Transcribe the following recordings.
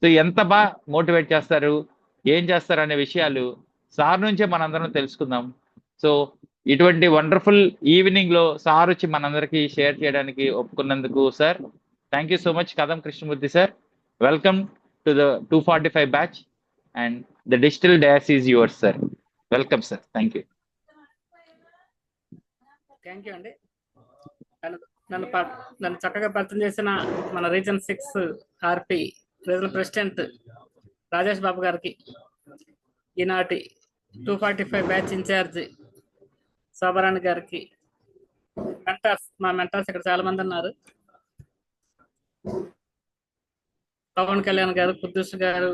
So ఎంత బాగా motivate చేస్తారు, ఏం చేస్తారు అనే విషయాలు సార్ నుంచే మనందరం తెలుసుకుందాం. సో ఇటువంటి వండర్ఫుల్ ఈవినింగ్ లో సార్ వచ్చి మనందరికీ షేర్ చేయడానికి ఒప్పుకున్నందుకు sir thank you so much. Kadam Krishnamurthy sir, welcome to the 245 batch and the digital dash is yours sir. Welcome sir, thank you. Thank you అండి. నన్ను చక్కగా పరిచయం చేసిన మన region 6 RP regional president Rajesh Babu గారికి, ఈనాటి 245 బ్యాచ్ ఇన్ఛార్జి శోభరాణి గారికి, మా మెంటర్స్ ఇక్కడ చాలా మంది ఉన్నారు, పవన్ కళ్యాణ్ గారు, కుద్దూస్ గారు,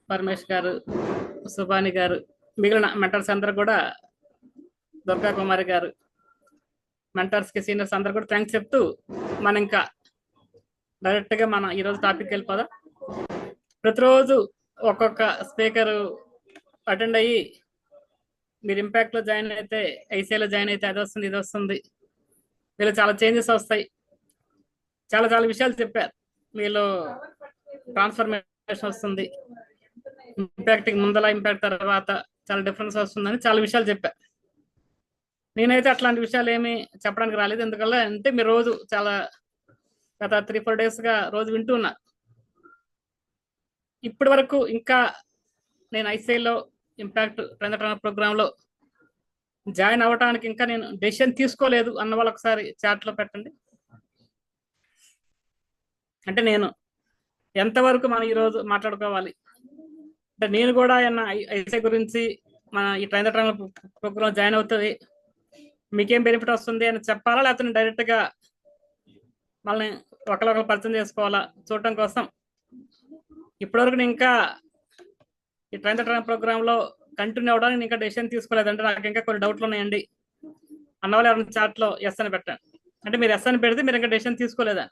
పరమేష్ గారు, సుబాని గారు, మిగిలిన మెంటర్స్ అందరూ కూడా, దుర్గా కుమారి గారు, మెంటర్స్ కి సీనియర్స్ అందరు కూడా థ్యాంక్స్ చెప్తూ మనం ఇంకా డైరెక్ట్ గా మనం ఈరోజు టాపిక్ వెళ్ళిపోదాం. ప్రతిరోజు ఒక్కొక్క స్పీకర్ అటెండ్ అయ్యి మీరు ఇంపాక్ట్ లో జాయిన్ అయితే, ఐసీఐలో జాయిన్ అయితే అది వస్తుంది ఇది వస్తుంది, వీళ్ళు చాలా చేంజెస్ వస్తాయి, చాలా చాలా విషయాలు చెప్పారు. వీళ్ళు ట్రాన్స్ఫర్మేషన్ వస్తుంది, ఇంపాక్ట్ ముందల ఇంపాక్ట్ తర్వాత చాలా డిఫరెన్స్ వస్తుందని చాలా విషయాలు చెప్పారు. నేనైతే అట్లాంటి విషయాలు ఏమి చెప్పడానికి రాలేదు, ఎందుకంటే అంటే మీరు రోజు చాలా గత 3-4 days గా రోజు వింటూ ఉన్నా. ఇప్పటి వరకు ఇంకా నేను ఐసీఐలో ఇంపాక్ట్ ప్రోగ్రామ్ లో జాయిన్ అవ్వడానికి ఇంకా నేను డెసిషన్ తీసుకోలేదు అన్న వాళ్ళు ఒకసారి చాట్ లో పెట్టండి. అంటే నేను ఎంతవరకు మనం ఈరోజు మాట్లాడుకోవాలి, అంటే నేను కూడా ఐసీఐ గురించి మన ఈ ప్రోగ్రామ్ జాయిన్ అవుతుంది, మీకేం బెనిఫిట్ వస్తుంది అని చెప్పాలా, లేకపోతే డైరెక్ట్ గా మళ్ళీ ఒకరికొకరు పరిచయం చేసుకోవాలా చూడటం కోసం ఇప్పటివరకు నేను ఇంకా ఈ ప్రోగ్రామ్ లో కంటిన్యూ అవ్వడానికి ఇంకా డెసిషన్ తీసుకోలేదంటే నాకు ఇంకా కొన్ని డౌట్లు ఉన్నాయండి అన్నవాళ్ళు ఎవరైనా చాట్ లో ఎస్ అని పెట్టండి. అంటే మీరు ఎస్ అని పెడితే మీరు ఇంకా డెసిషన్ తీసుకోలేదా?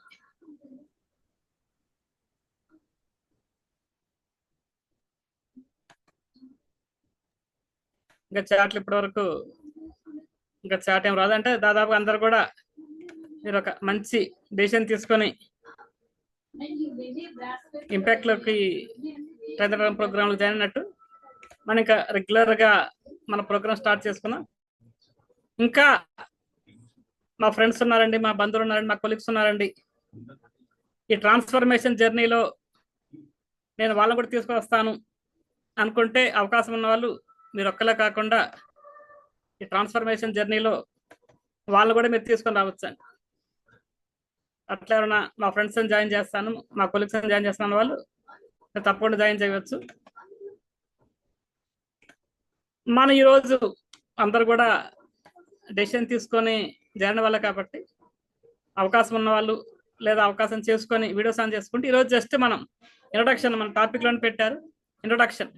ఇంకా చాట్లు ఇప్పటివరకు ఇంకా చాట్ ఏం రాదంటే దాదాపు అందరు కూడా మీరు ఒక మంచి డెసిషన్ తీసుకొని ఇంపాక్ట్ లోకి ప్రోగ్రామ్ లో జాయిన్ అయినట్టు మనం ఇంకా రెగ్యులర్ గా మన ప్రోగ్రామ్ స్టార్ట్ చేసుకున్నాం. ఇంకా మా ఫ్రెండ్స్ ఉన్నారండి, మా బంధువులు ఉన్నారండి, మా కొలీగ్స్ ఉన్నారండి. ఈ ట్రాన్స్ఫర్మేషన్ జర్నీలో నేను వాళ్ళని కూడా తీసుకొస్తాను అనుకుంటే అవకాశం ఉన్న వాళ్ళు మీరు ఒక్కలే కాకుండా ఈ ట్రాన్స్ఫర్మేషన్ జర్నీలో వాళ్ళు కూడా మీరు తీసుకొని రావచ్చండి. అట్లా ఎవరైనా మా ఫ్రెండ్స్ జాయిన్ చేస్తాను, మా కొలీగ్స్ జాయిన్ చేస్తాను వాళ్ళు తప్పకుండా జాయిన్ చేయవచ్చు. మనం ఈరోజు అందరు కూడా డెసిషన్ తీసుకొని జాయిన్ అవ్వాలి కాబట్టి అవకాశం ఉన్న వాళ్ళు లేదా అవకాశం చేసుకొని వీడియోస్ ఆన్ చేసుకుంటే ఈరోజు జస్ట్ మనం ఇంట్రొడక్షన్ మన టాపిక్ లోనే పెట్టారు. ఇంట్రొడక్షన్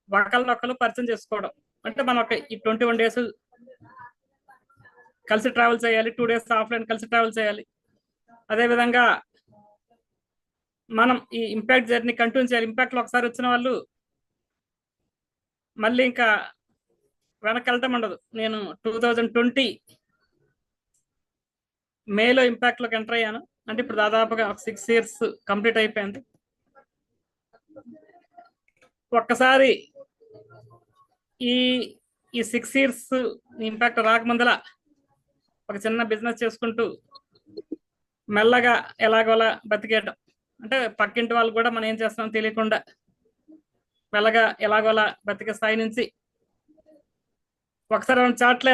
ఒకరినొకరు పరిచయం చేసుకోవడం, అంటే మనం ఒక ఈ 21 days కలిసి ట్రావెల్ చేయాలి, 2 days ఆఫ్లైన్ కలిసి ట్రావెల్ చేయాలి. అదేవిధంగా మనం ఈ ఇంపాక్ట్ జర్నీ కంటిన్యూ చేయాలి. ఇంపాక్ట్ లో ఒకసారి వచ్చిన వాళ్ళు మళ్ళీ ఇంకా వెనక్కి వెళ్ళటం ఉండదు. నేను 2020 మేలో ఇంపాక్ట్ లోకి ఎంటర్ అయ్యాను, అంటే ఇప్పుడు దాదాపుగా 6 years కంప్లీట్ అయిపోయింది. ఒక్కసారి ఈ 6 years ఇంపాక్ట్ రాకముందల ఒక చిన్న బిజినెస్ చేసుకుంటూ మెల్లగా ఎలాగోలా బతికేయడం, అంటే పక్కింటి వాళ్ళు కూడా మనం ఏం చేస్తామో తెలియకుండా మెల్లగా ఎలాగోలా బతికే స్థాయి నుంచి ఒకసారి చాట్లో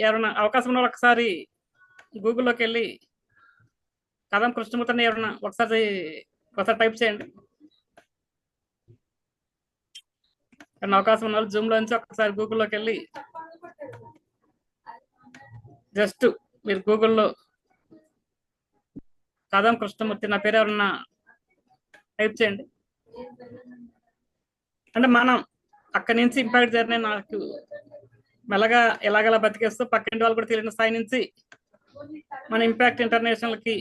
ఎవరైనా అవకాశం ఉన్న ఒకసారి గూగుల్లోకి వెళ్ళి కదం కృష్ణమూర్తిని ఎవరైనా ఒకసారి టైప్ చేయండి. అవకాశం ఉన్న వాళ్ళు జూమ్ లో నుంచి ఒకసారి గూగుల్లోకి వెళ్ళి జస్ట్ మీరు గూగుల్లో కదం కృష్ణమూర్తి నా పేరు ఎవరన్నా టైప్ చేయండి. అంటే మనం అక్కడి నుంచి ఇంపాక్ట్ జర్నీ నాకు మెల్లగా ఎలాగలా బతికేస్తూ పక్కింటి వాళ్ళు కూడా తెలియని స్థాయి నుంచి మన ఇంపాక్ట్ ఇంటర్నేషనల్ కి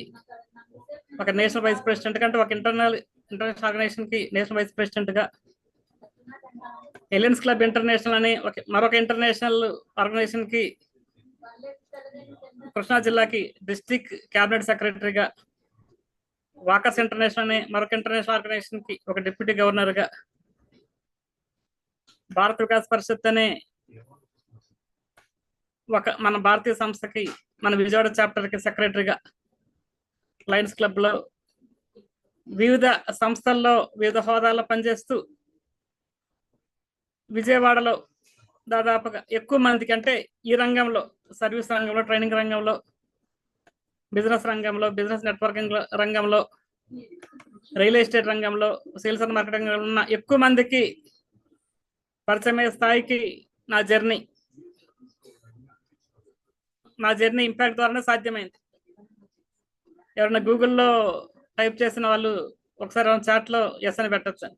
ఒక నేషనల్ వైస్ ప్రెసిడెంట్ గా, అంటే ఒక ఇంటర్నేషనల్ ఆర్గనైజేషన్ కి నేషనల్ వైస్ ప్రెసిడెంట్ గా, ఎలియన్స్ క్లబ్ ఇంటర్నేషనల్ అనే మరొక ఇంటర్నేషనల్ ఆర్గనైజేషన్ కి కృష్ణా జిల్లాకి డిస్ట్రిక్ట్ క్యాబినెట్ సెక్రటరీగా, వాకర్స్ ఇంటర్నేషనల్ అనే మరొక ఇంటర్నేషనల్ ఆర్గనైజేషన్ కి ఒక డిప్యూటీ గవర్నర్ గా, భారత వికాస్ పరిషత్ అనే ఒక మన భారతీయ సంస్థకి, మన విజయవాడ చాప్టర్ కి సెక్రటరీగా, లయన్స్ క్లబ్ లో వివిధ సంస్థల్లో వివిధ హోదాల్లో పనిచేస్తూ విజయవాడలో దాదాపుగా ఎక్కువ మందికి, అంటే ఈ రంగంలో, సర్వీస్ రంగంలో, ట్రైనింగ్ రంగంలో, బిజినెస్ రంగంలో, బిజినెస్ నెట్వర్కింగ్ రంగంలో, రియల్ ఎస్టేట్ రంగంలో, సేల్స్ అండ్ మార్కెటింగ్ రంగంలో ఉన్న ఎక్కువ మందికి పరిచయమయ్యే స్థాయికి నా జర్నీ ఇంపాక్ట్ ద్వారానే సాధ్యమైంది. ఎవరైనా గూగుల్లో టైప్ చేసిన వాళ్ళు ఒకసారి చాట్ లో ఎస్ అని పెట్టచ్చు.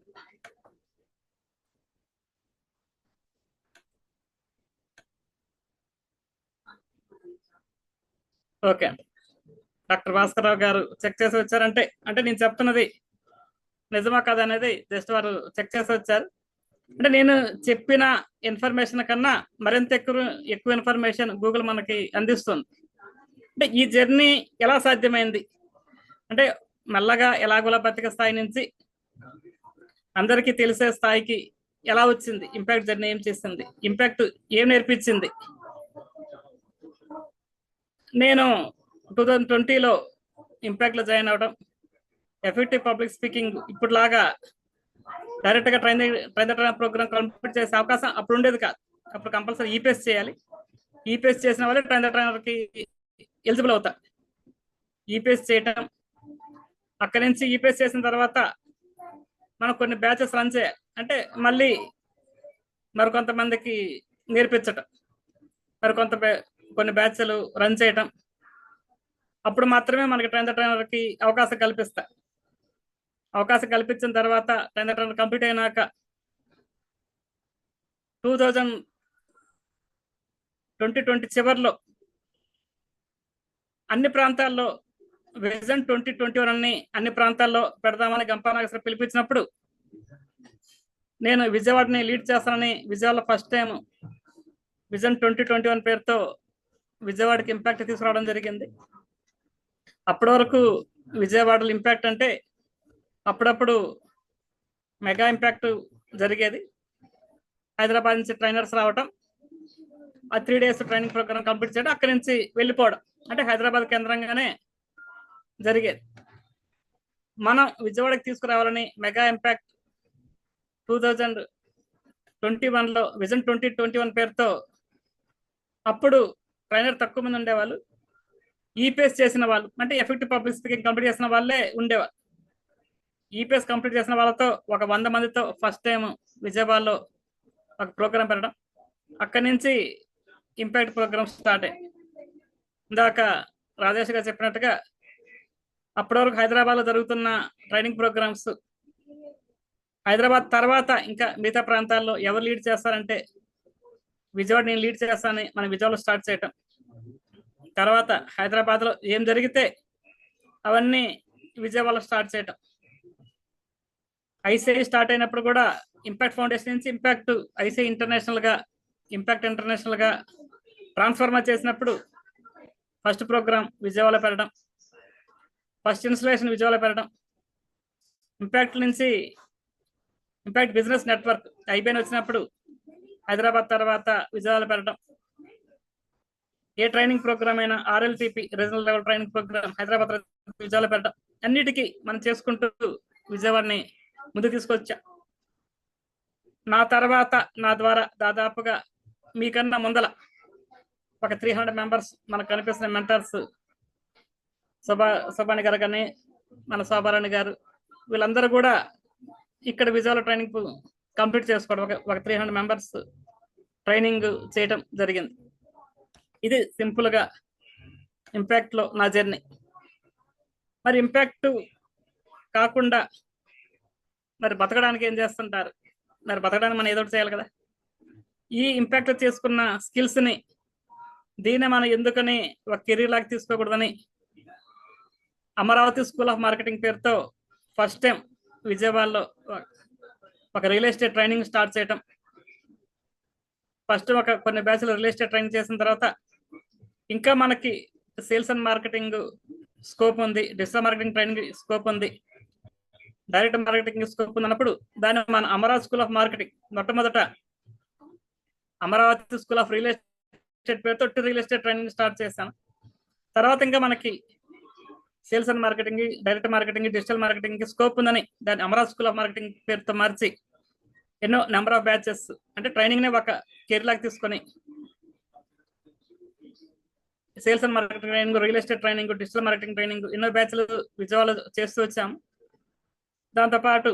ఓకే, డాక్టర్ భాస్కర్ రావు గారు చెక్ చేసి వచ్చారంటే, అంటే నేను చెప్తున్నది నిజమా కదా అనేది జస్ట్ వారు చెక్ చేసి వచ్చారు. అంటే నేను చెప్పిన ఇన్ఫర్మేషన్ కన్నా మరింత ఎక్కువ ఇన్ఫర్మేషన్ గూగుల్ మనకి అందిస్తుంది. అంటే ఈ జర్నీ ఎలా సాధ్యమైంది అంటే, మెల్లగా ఎలాగోలా బతిక స్థాయి నుంచి అందరికీ తెలిసే స్థాయికి ఎలా వచ్చింది, ఇంపాక్ట్ జర్నీ ఏం చేసింది, ఇంపాక్ట్ ఏం నేర్పించింది. నేను 2020లో ఇంపాక్ట్ లో జాయిన్ అవడం, ఎఫెక్టివ్ పబ్లిక్ స్పీకింగ్ ఇప్పుడులాగా డైరెక్ట్ గా ట్రైనర్ ప్రోగ్రామ్ కంప్లీట్ చేసే అవకాశం అప్పుడు ఉండేది కాదు. అప్పుడు కంపల్సరీ ఈపీఎస్ చేయాలి. ఈపీఎస్ చేసిన వాళ్ళే ట్రైనర్ కి ఎలిజిబుల్ అవుతారు. ఈపీఎస్ చేయటం, అక్కడి నుంచి ఈపీఎస్ చేసిన తర్వాత మనం కొన్ని బ్యాచెస్ రన్ చేయాలి. అంటే మళ్ళీ మరికొంతమందికి నేర్పించటం, కొన్ని బ్యాచ్లు రన్ చేయటం, అప్పుడు మాత్రమే మనకి ట్రైనర్కి అవకాశం కల్పిస్తారు. అవకాశం కల్పించిన తర్వాత ట్రైనర్ కంప్లీట్ అయినాక 2020 చివరిలో అన్ని ప్రాంతాల్లో విజన్ 2021 అన్ని ప్రాంతాల్లో పెడదామని గంపానాగేశ్వర పిలిపించినప్పుడు నేను విజయవాడని లీడ్ చేస్తానని విజయవాడలో ఫస్ట్ టైం విజన్ 2021 పేరుతో విజయవాడకి ఇంపాక్ట్ తీసుకురావడం జరిగింది. అప్పటి వరకు విజయవాడలో ఇంపాక్ట్ అంటే అప్పుడప్పుడు మెగా ఇంపాక్ట్ జరిగేది. హైదరాబాద్ నుంచి ట్రైనర్స్ రావటం, ఆ 3 days ట్రైనింగ్ ప్రోగ్రామ్ కంప్లీట్ చేయడం, అక్కడి నుంచి వెళ్ళిపోవడం, అంటే హైదరాబాద్ కేంద్రంగానే జరిగేది. మనం విజయవాడకి తీసుకురావాలని మెగా ఇంపాక్ట్ 2021లో విజన్ 2021 పేరుతో, అప్పుడు ట్రైనర్ తక్కువ మంది ఉండేవాళ్ళు. ఈపీఎస్ చేసిన వాళ్ళు, అంటే ఎఫెక్టివ్ పబ్లిక్ స్పీకింగ్ కంప్లీట్ చేసిన వాళ్ళే ఉండేవాళ్ళు. ఈపీఎస్ కంప్లీట్ చేసిన వాళ్ళతో ఒక 100 మందితో ఫస్ట్ టైం విజయవాడలో ఒక ప్రోగ్రామ్ పెట్టడం, అక్కడి నుంచి ఇంపాక్ట్ ప్రోగ్రామ్ స్టార్ట్ అయ్యి, ఇందాక రాజేష్ గారు చెప్పినట్టుగా అప్పటి వరకు హైదరాబాద్లో జరుగుతున్న ట్రైనింగ్ ప్రోగ్రామ్స్, హైదరాబాద్ తర్వాత ఇంకా మిగతా ప్రాంతాల్లో ఎవరు లీడ్ చేస్తారంటే విజయవాడ నేను లీడ్ చేస్తానని మనం విజయవాడలో స్టార్ట్ చేయటం, తర్వాత హైదరాబాద్లో ఏం జరిగితే అవన్నీ విజయవాడలో స్టార్ట్ చేయటం. ఐసీఐ స్టార్ట్ అయినప్పుడు కూడా ఇంపాక్ట్ ఫౌండేషన్ నుంచి ఇంపాక్ట్ ఐసీఐ ఇంపాక్ట్ ఇంటర్నేషనల్ గా ట్రాన్స్ఫార్మర్ చేసినప్పుడు ఫస్ట్ ప్రోగ్రామ్ విజయవాడలో పెట్టడం, ఫస్ట్ ఇన్స్టలేషన్ విజయవాడలో పెట్టడం, ఇంపాక్ట్ నుంచి ఇంపాక్ట్ బిజినెస్ నెట్వర్క్ ఐబీఎన్ వచ్చినప్పుడు హైదరాబాద్ తర్వాత విజయవాడలో పెట్టడం, ఏ ట్రైనింగ్ ప్రోగ్రామ్ అయినా RLTP regional level training program Hyderabad విజయవాడలో పెట్టడం, అన్నిటికీ మనం చేసుకుంటూ విజయవాడని ముందుకు తీసుకొచ్చా. నా తర్వాత నా ద్వారా దాదాపుగా మీకన్నా ముందల ఒక 300 మెంబర్స్ మనకు కనిపిస్తున్న మెంటర్స్, సుబాని గారు కానీ మన శోభారాణి గారు, వీళ్ళందరూ కూడా ఇక్కడ విజయవాడ ట్రైనింగ్ కంప్లీట్ చేసుకోవడం, ఒక 300 మెంబర్స్ ట్రైనింగ్ చేయడం జరిగింది. ఇది సింపుల్ గా ఇంపాక్ట్ లో నా జర్నీ. మరి ఇంపాక్ట్ కాకుండా మరి బతకడానికి ఏం చేస్తుంటారు? మరి బతకడానికి మనం ఏదో ఒకటి చేయాలి కదా. ఈ ఇంపాక్ట్ చేసుకున్న స్కిల్స్ ని దీన్ని మనం ఎందుకని ఒక కెరీర్ లాగా తీసుకోకూడదని అమరావతి స్కూల్ ఆఫ్ మార్కెటింగ్ పేరుతో ఫస్ట్ టైం విజయవాడలో ఒక రియల్ ఎస్టేట్ ట్రైనింగ్ స్టార్ట్ చేయటం. ఫస్ట్ కొన్ని బ్యాచ్లు రియల్ ఎస్టేట్ ట్రైనింగ్ చేసిన తర్వాత ఇంకా మనకి సేల్స్ అండ్ మార్కెటింగ్ స్కోప్ ఉంది, డిజిటల్ మార్కెటింగ్ ట్రైనింగ్ స్కోప్ ఉంది, డైరెక్ట్ మార్కెటింగ్ స్కోప్ ఉంది అన్నప్పుడు దాన్ని మన అమరావతి స్కూల్ ఆఫ్ మార్కెటింగ్ మొట్టమొదట Amaravati school of real estate పేరుతో రియల్ ఎస్టేట్ ట్రైనింగ్ స్టార్ట్ చేశాను. తర్వాత ఇంకా మనకి sales and marketing, direct marketing, digital marketing scope ఉందని దాన్ని అమరావతి స్కూల్ ఆఫ్ మార్కెటింగ్ పేరుతో మార్చి ఎన్నో నెంబర్ ఆఫ్ బ్యాచెస్ అంటే ట్రైనింగ్ నే ఒక కెరీర్ లాగా తీసుకొని sales and marketing training, real estate training, digital marketing training ఎన్నో బ్యాచ్లు విజయవాడలో చేస్తూ వచ్చాము. దాంతోపాటు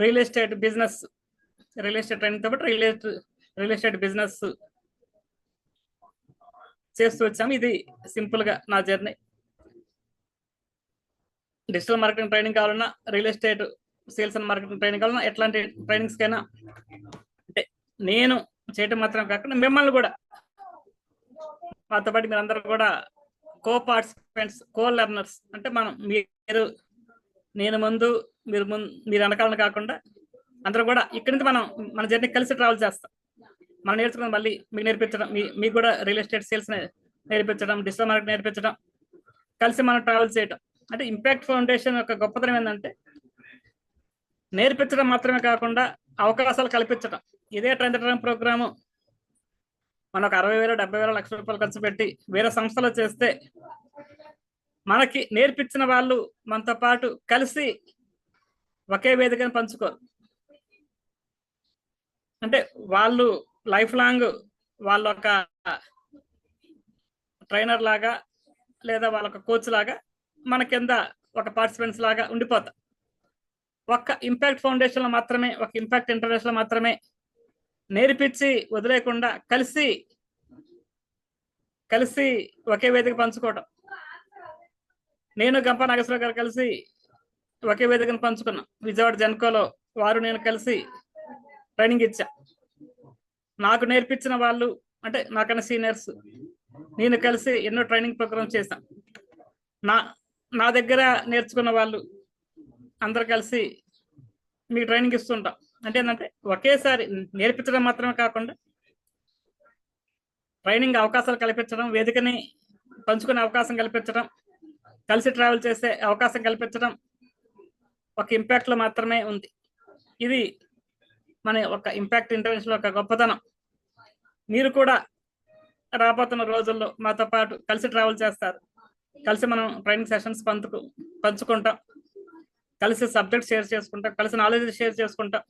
real estate business, real estate ట్రైనింగ్తో పాటు రియల్ ఎస్టేట్ బిజినెస్ చేస్తూ వచ్చాము. ఇది సింపుల్ గా నా జర్నీ. డిజిటల్ మార్కెటింగ్ ట్రైనింగ్ కావాలన్నా, real estate sales and marketing training కావాలన్నా, ఎట్లాంటి ట్రైనింగ్స్ కైనా అంటే నేను చేయటం మాత్రమే కాకుండా మిమ్మల్ని కూడా మాతో పాటు మీరు అందరూ కూడా కో పార్టిసిపెంట్స్, కో లెర్నర్స్ అంటే నేను ముందు మీరు వెనకాలను కాకుండా అందరూ కూడా ఇక్కడి నుంచి మన జర్నీ కలిసి ట్రావెల్ చేస్తాం. మనం నేర్చుకుని మళ్ళీ మీకు నేర్పించడం, మీకు కూడా రియల్ ఎస్టేట్ సేల్స్ నేర్పించడం, డిజిటల్ మార్కెట్ నేర్పించడం, కలిసి మనం ట్రావెల్ చేయడం. అంటే ఇంపాక్ట్ ఫౌండేషన్ యొక్క గొప్పతనం ఏంటంటే నేర్పించడం మాత్రమే కాకుండా అవకాశాలు కల్పించడం. ఇదే ట్రైనింగ్ ప్రోగ్రాము మనకు 60,000, 70,000, లక్ష రూపాయలు ఖర్చు పెట్టి వేరే సంస్థలో చేస్తే మనకి నేర్పించిన వాళ్ళు మనతో పాటు కలిసి ఒకే వేదికను పంచుకోరు. అంటే వాళ్ళు లైఫ్ లాంగ్ వాళ్ళ ఒక ట్రైనర్ లాగా లేదా వాళ్ళ ఒక కోచ్ లాగా మన కింద ఒక పార్టిసిపెంట్స్ లాగా ఉండిపోతాం. ఒక్క ఇంపాక్ట్ ఫౌండేషన్ లో మాత్రమే, ఒక ఇంపాక్ట్ ఇంటర్నేషనల్ లో మాత్రమే నేర్పించి వదిలేకుండా కలిసి ఒకే వేదిక పంచుకోవడం. నేను గంప నాగేశ్వరరావు గారు కలిసి ఒకే వేదికను పంచుకున్నాం. విజయవాడ జెన్కోలో వారు నేను కలిసి ట్రైనింగ్ ఇచ్చా. నాకు నేర్పించిన వాళ్ళు అంటే నాకన్నా సీనియర్స్, నేను కలిసి ఎన్నో ట్రైనింగ్ ప్రోగ్రామ్ చేశాం. నా దగ్గర నేర్చుకున్న వాళ్ళు అందరు కలిసి మీకు ట్రైనింగ్ ఇస్తుంటాం. అంటే ఏంటంటే ఒకేసారి నేర్పించడం మాత్రమే కాకుండా ట్రైనింగ్ అవకాశాలు కల్పించడం, వేదికని పంచుకునే అవకాశం కల్పించడం, కలిసి ట్రావెల్ చేసే అవకాశం కల్పించడం ఒక ఇంపాక్ట్ లో మాత్రమే ఉంది. ఇది మన ఒక ఇంపాక్ట్ ఇంటర్నేషనల్ ఒక గొప్పతనం. మీరు కూడా రాబోతున్న రోజుల్లో మాతో పాటు కలిసి ట్రావెల్ చేస్తారు. కలిసి మనం ట్రైనింగ్ సెషన్స్ పంచుకుంటాం, కలిసి సబ్జెక్ట్ షేర్ చేసుకుంటాం, కలిసి నాలెడ్జ్ షేర్ చేసుకుంటాం,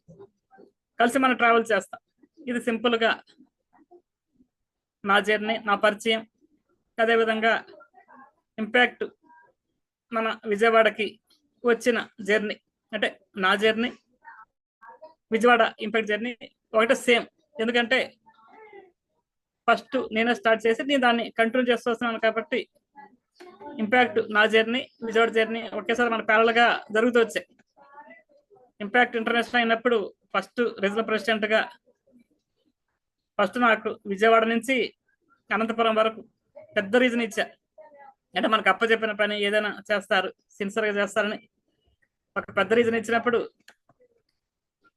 కలిసి మనం ట్రావెల్ చేస్తాం. ఇది సింపుల్ గా నా జర్నీ, నా పరిచయం. అదేవిధంగా ఇంపాక్ట్ మన విజయవాడకి వచ్చిన జర్నీ అంటే నా జర్నీ, విజయవాడ ఇంపాక్ట్ జర్నీ ఒకటే సేమ్. ఎందుకంటే ఫస్ట్ నేనే స్టార్ట్ చేసి నేను దాన్ని కంటిన్యూ చేస్తూ వస్తున్నాను కాబట్టి ఇంపాక్ట్ నా జర్నీ, విజయవాడ జర్నీ ఒకేసారి మన ప్యారల్ గా జరుగుతూ వచ్చాయి. ఇంపాక్ట్ ఇంటర్నేషనల్ అయినప్పుడు ఫస్ట్ రీజనల్ ప్రెసిడెంట్ గా ఫస్ట్ నాకు విజయవాడ నుంచి అనంతపురం వరకు పెద్ద రీజన్ ఇచ్చా. అంటే మనకు అప్పచెప్పిన పని ఏదైనా చేస్తారు, సిన్సియర్ గా చేస్తారని ఒక పెద్ద రీజన్ ఇచ్చినప్పుడు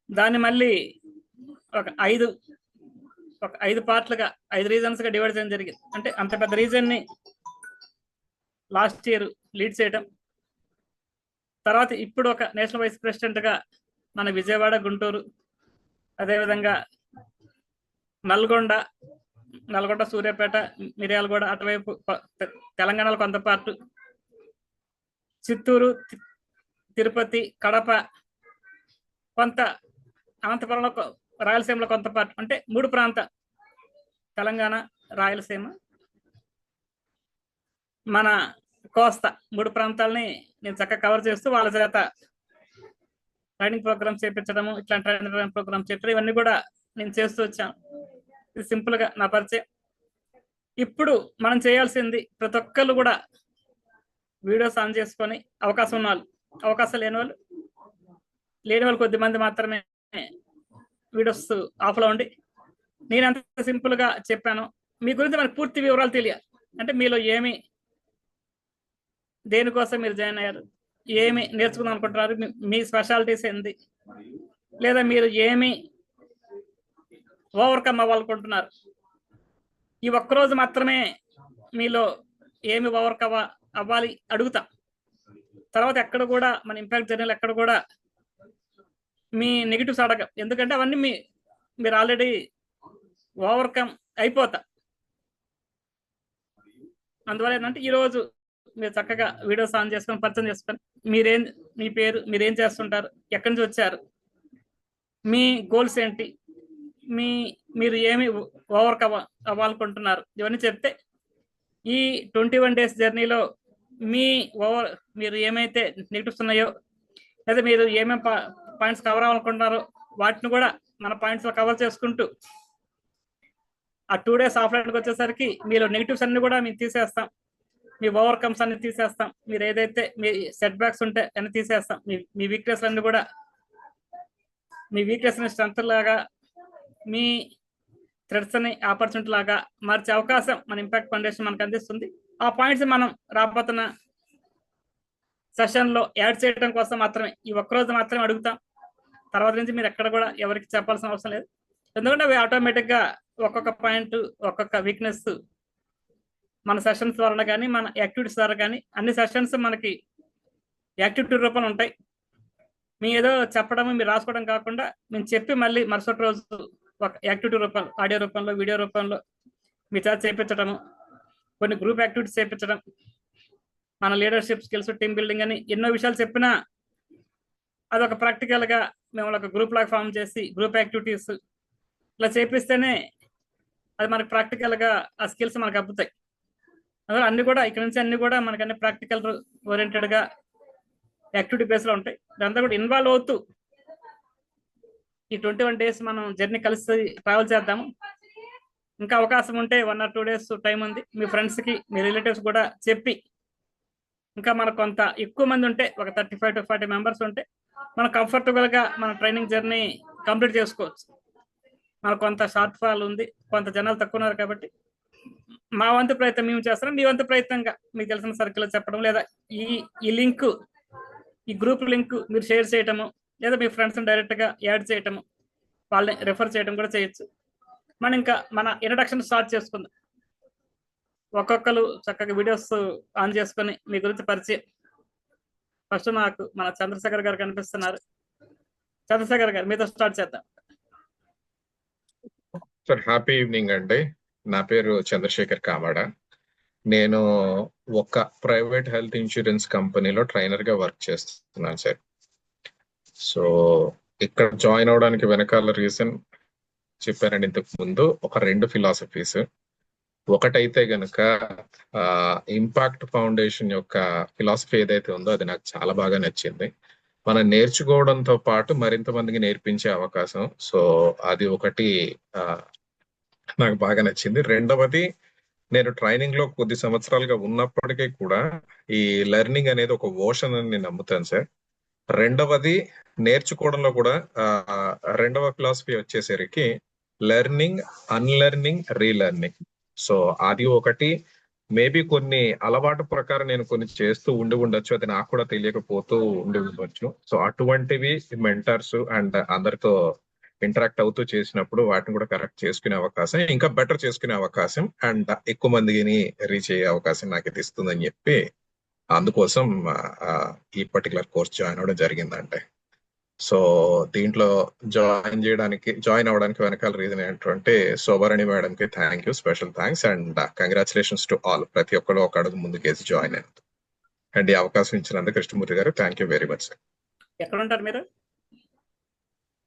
దాన్ని మళ్ళీ ఒక ఐదు పార్ట్లుగా 5 రీజన్స్ గా డివైడ్ చేయడం జరిగింది. అంటే అంత పెద్ద రీజన్ ని లాస్ట్ ఇయర్ లీడ్ చేయడం. తర్వాత ఇప్పుడు ఒక నేషనల్ వైస్ ప్రెసిడెంట్ గా మన విజయవాడ, గుంటూరు, అదేవిధంగా నల్గొండ, సూర్యాపేట, మిర్యాలగూడ, అటువైపు తెలంగాణలో కొంత పార్టు, చిత్తూరు, తిరుపతి, కడప, కొంత అనంతపురంలో, రాయలసీమలో కొంత పార్ట్. అంటే 3 ప్రాంతాలు, తెలంగాణ, రాయలసీమ, మన కోస్తా, 3 ప్రాంతాలని నేను చక్కగా కవర్ చేస్తూ వాళ్ళ చేత ట్రైనింగ్ ప్రోగ్రామ్ చేయించడము, ఇట్లాంటి ట్రైనింగ్ ప్రోగ్రామ్ చేయడం, ఇవన్నీ కూడా నేను చేస్తూ వచ్చాను. ఇది సింపుల్ గా నా పరిచయం. ఇప్పుడు మనం చేయాల్సింది ప్రతి ఒక్కళ్ళు కూడా వీడియోస్ ఆన్ చేసుకొని అవకాశం ఉన్న వాళ్ళు, అవకాశం లేని వాళ్ళు కొద్ది మంది మాత్రమే వీడియోస్ ఆఫ్ లో ఉండి నేను అంత సింపుల్ గా చెప్పాను. మీ గురించి మనకు పూర్తి వివరాలు తెలియాలి. అంటే మీలో దేనికోసం మీరు జాయిన్ అయ్యారు, ఏమి నేర్చుకుందాం అనుకుంటున్నారు, మీ స్పెషాలిటీస్ ఏంది, లేదా మీరు ఏమి ఓవర్కమ్ అవ్వాలనుకుంటున్నారు. ఈ ఒక్కరోజు మాత్రమే మీలో ఏమి అవ్వాలి అడుగుతాం. తర్వాత ఎక్కడ కూడా మన ఇంపాక్ట్ జర్నీలో ఎక్కడ కూడా మీ నెగిటివ్స్ అడగం, ఎందుకంటే అవన్నీ మీరు ఆల్రెడీ ఓవర్కమ్ అయిపోతా. అందువల్ల ఏంటంటే ఈరోజు మీరు చక్కగా వీడియోస్ ఆన్ చేసుకొని పరిచయం చేసుకొని మీ పేరు, మీరేం చేస్తుంటారు, ఎక్కడి నుంచి వచ్చారు, మీ గోల్స్ ఏంటి, మీరు ఏమి ఓవర్కమ్ అవ్వాలనుకుంటున్నారు, ఇవన్నీ చెప్తే ఈ 21 days జర్నీలో మీరు ఏమైతే నెగిటివ్స్ ఉన్నాయో లేదా మీరు ఏమేమి పాయింట్స్ కవర్ అవ్వాలనుకుంటున్నారో వాటిని కూడా మన పాయింట్స్ కవర్ చేసుకుంటూ ఆ 2 days ఆఫ్లైన్కి వచ్చేసరికి మీలో నెగిటివ్స్ అన్ని కూడా మేము తీసేస్తాం, మీ ఓవర్కమ్స్ అన్ని తీసేస్తాం, మీరు ఏదైతే మీ సెట్ బ్యాక్స్ ఉంటే అన్ని తీసేస్తాం, మీ వీక్నెస్ అన్ని కూడా మీ వీక్నెస్ ని స్ట్రెంత్ లాగా, మీ థ్రెడ్స్ ని ఆపర్చునిటీ లాగా మార్చే అవకాశం మన ఇంపాక్ట్ ఫౌండేషన్ మనకు అందిస్తుంది. ఆ పాయింట్స్ మనం రాబోతున్న సెషన్ లో యాడ్ చేయడం కోసం మాత్రమే ఈ ఒక్కరోజు మాత్రమే అడుగుతాం. తర్వాత నుంచి మీరు ఎక్కడ కూడా ఎవరికి చెప్పాల్సిన అవసరం లేదు, ఎందుకంటే అవి ఆటోమేటిక్ గా ఒక్కొక్క పాయింట్, ఒక్కొక్క వీక్నెస్ మన సెషన్స్ ద్వారా కానీ మన యాక్టివిటీస్ ద్వారా కానీ అన్ని సెషన్స్ మనకి యాక్టివిటీ రూపంలో ఉంటాయి. మీ ఏదో చెప్పడం మీరు రాసుకోవడం కాకుండా మేము చెప్పి మళ్ళీ మరుసటి రోజు ఒక యాక్టివిటీ రూపంలో, ఆడియో రూపంలో, వీడియో రూపంలో మీ చేత చేయించడము, కొన్ని గ్రూప్ యాక్టివిటీస్ చేయించడం, మన లీడర్షిప్ స్కిల్స్, టీమ్ బిల్డింగ్ అని ఎన్నో విషయాలు చెప్పినా అదొక ప్రాక్టికల్ గా మేము ఒక గ్రూప్ లాగా ఫామ్ చేసి గ్రూప్ యాక్టివిటీస్ ఇలా చేపిస్తేనే అది మనకి ప్రాక్టికల్ గా ఆ స్కిల్స్ మనకు అబ్బుతాయి. అందులో అన్ని కూడా ఇక్కడ నుంచి అన్ని కూడా మనకి అన్ని ప్రాక్టికల్ ఓరియంటెడ్ గా యాక్టివిటీ బేస్ లో ఉంటాయి. దాంతో కూడా ఇన్వాల్వ్ అవుతూ ఈ 21 days మనం జర్నీ కలిసి ట్రావెల్ చేద్దాము. ఇంకా అవకాశం ఉంటే 1 or 2 days టైం ఉంది, మీ ఫ్రెండ్స్ కి, మీ రిలేటివ్స్ కూడా చెప్పి ఇంకా మనకు కొంత ఎక్కువ మంది ఉంటే ఒక 35 to 40 మెంబర్స్ ఉంటే మనం కంఫర్టబుల్ గా మన ట్రైనింగ్ జర్నీ కంప్లీట్ చేసుకోవచ్చు. మనకు కొంత షార్ట్ ఫాల్ ఉంది, కొంత జనాలు తక్కువ ఉన్నారు కాబట్టి మా వంతు ప్రయత్నం మేము చేస్తాం, మీ వంతు ప్రయత్నంగా మీకు తెలిసిన సర్కిల్ చెప్పడం, లేదా ఈ లింక్, ఈ గ్రూప్ లింక్ మీరు షేర్ చేయటము, లేదా మీ ఫ్రెండ్స్ డైరెక్ట్ గా యాడ్ చేయటము, వాళ్ళని రెఫర్ చేయడం కూడా చేయొచ్చు. మనం ఇంకా మన ఇంట్రడక్షన్ స్టార్ట్ చేసుకుందాం. ఒక్కొక్కరు చక్కగా వీడియోస్ ఆన్ చేసుకొని మీ గురించి పరిచయం. ఫస్ట్ నాకు మన చంద్రశేఖర్ గారు కనిపిస్తున్నారు. చంద్రశేఖర్ గారు మీతో స్టార్ట్ చేద్దాం. సార్, హ్యాపీ ఈవినింగ్ అండి. నా పేరు చంద్రశేఖర్ కామాడ. నేను ఒక ప్రైవేట్ హెల్త్ ఇన్సూరెన్స్ కంపెనీలో ట్రైనర్ గా వర్క్ చేస్తున్నాను సార్. సో ఇక్కడ జాయిన్ అవడానికి వెనకాల రీజన్ చెప్పానండి ఇంతకు ముందు. ఒక 2 ఫిలాసఫీస్. ఒకటైతే గనక ఇంపాక్ట్ ఫౌండేషన్ యొక్క ఫిలాసఫీ ఏదైతే ఉందో అది నాకు చాలా బాగా నచ్చింది. మనం నేర్చుకోవడంతో పాటు మరింత మందికి నేర్పించే అవకాశం. సో అది ఒకటి నాకు బాగా నచ్చింది. రెండవది, నేను ట్రైనింగ్ లో కొద్ది సంవత్సరాలుగా ఉన్నప్పటికీ కూడా ఈ లెర్నింగ్ అనేది ఒక ఓషన్ అని నేను నమ్ముతాను సార్. రెండవది, నేర్చుకోవడంలో కూడా రెండవ ఫిలాసఫీ వచ్చేసరికి లెర్నింగ్, అన్లెర్నింగ్, రీలెర్నింగ్. సో అది ఒకటి. మేబీ కొన్ని అలవాటు ప్రకారం నేను కొన్ని చేస్తూ ఉండొచ్చు, అది నాకు కూడా తెలియకపోతూ ఉండవచ్చు. సో అటువంటివి మెంటర్స్ అండ్ అందరితో ఇంటరాక్ట్ అవుతూ చేసినప్పుడు వాటిని కూడా కరెక్ట్ చేసుకునే అవకాశం, ఇంకా బెటర్ చేసుకునే అవకాశం, అండ్ ఎక్కువ మందిని రీచ్ అయ్యే అవకాశం నాకు ఇది ఇస్తుందని చెప్పి అందుకోసం ఈ పర్టికులర్ కోర్స్ జాయిన్ అవ్వడం జరిగిందంటే. సో దీంట్లో జాయిన్ అవ్వడానికి వెనకాల రీజన్ ఏంటంటే శోభారాణి మేడం కి thank you, special thanks and congratulations to all. ప్రతి ఒక్కరు ఒక అడుగు ముందుకేసి జాయిన్ అయినందుకు అండ్ ఈ అవకాశం ఇచ్చినందుకు కృష్ణమూర్తి గారు thank you very much sir. ఎక్కడ ఉంటారు మీరు?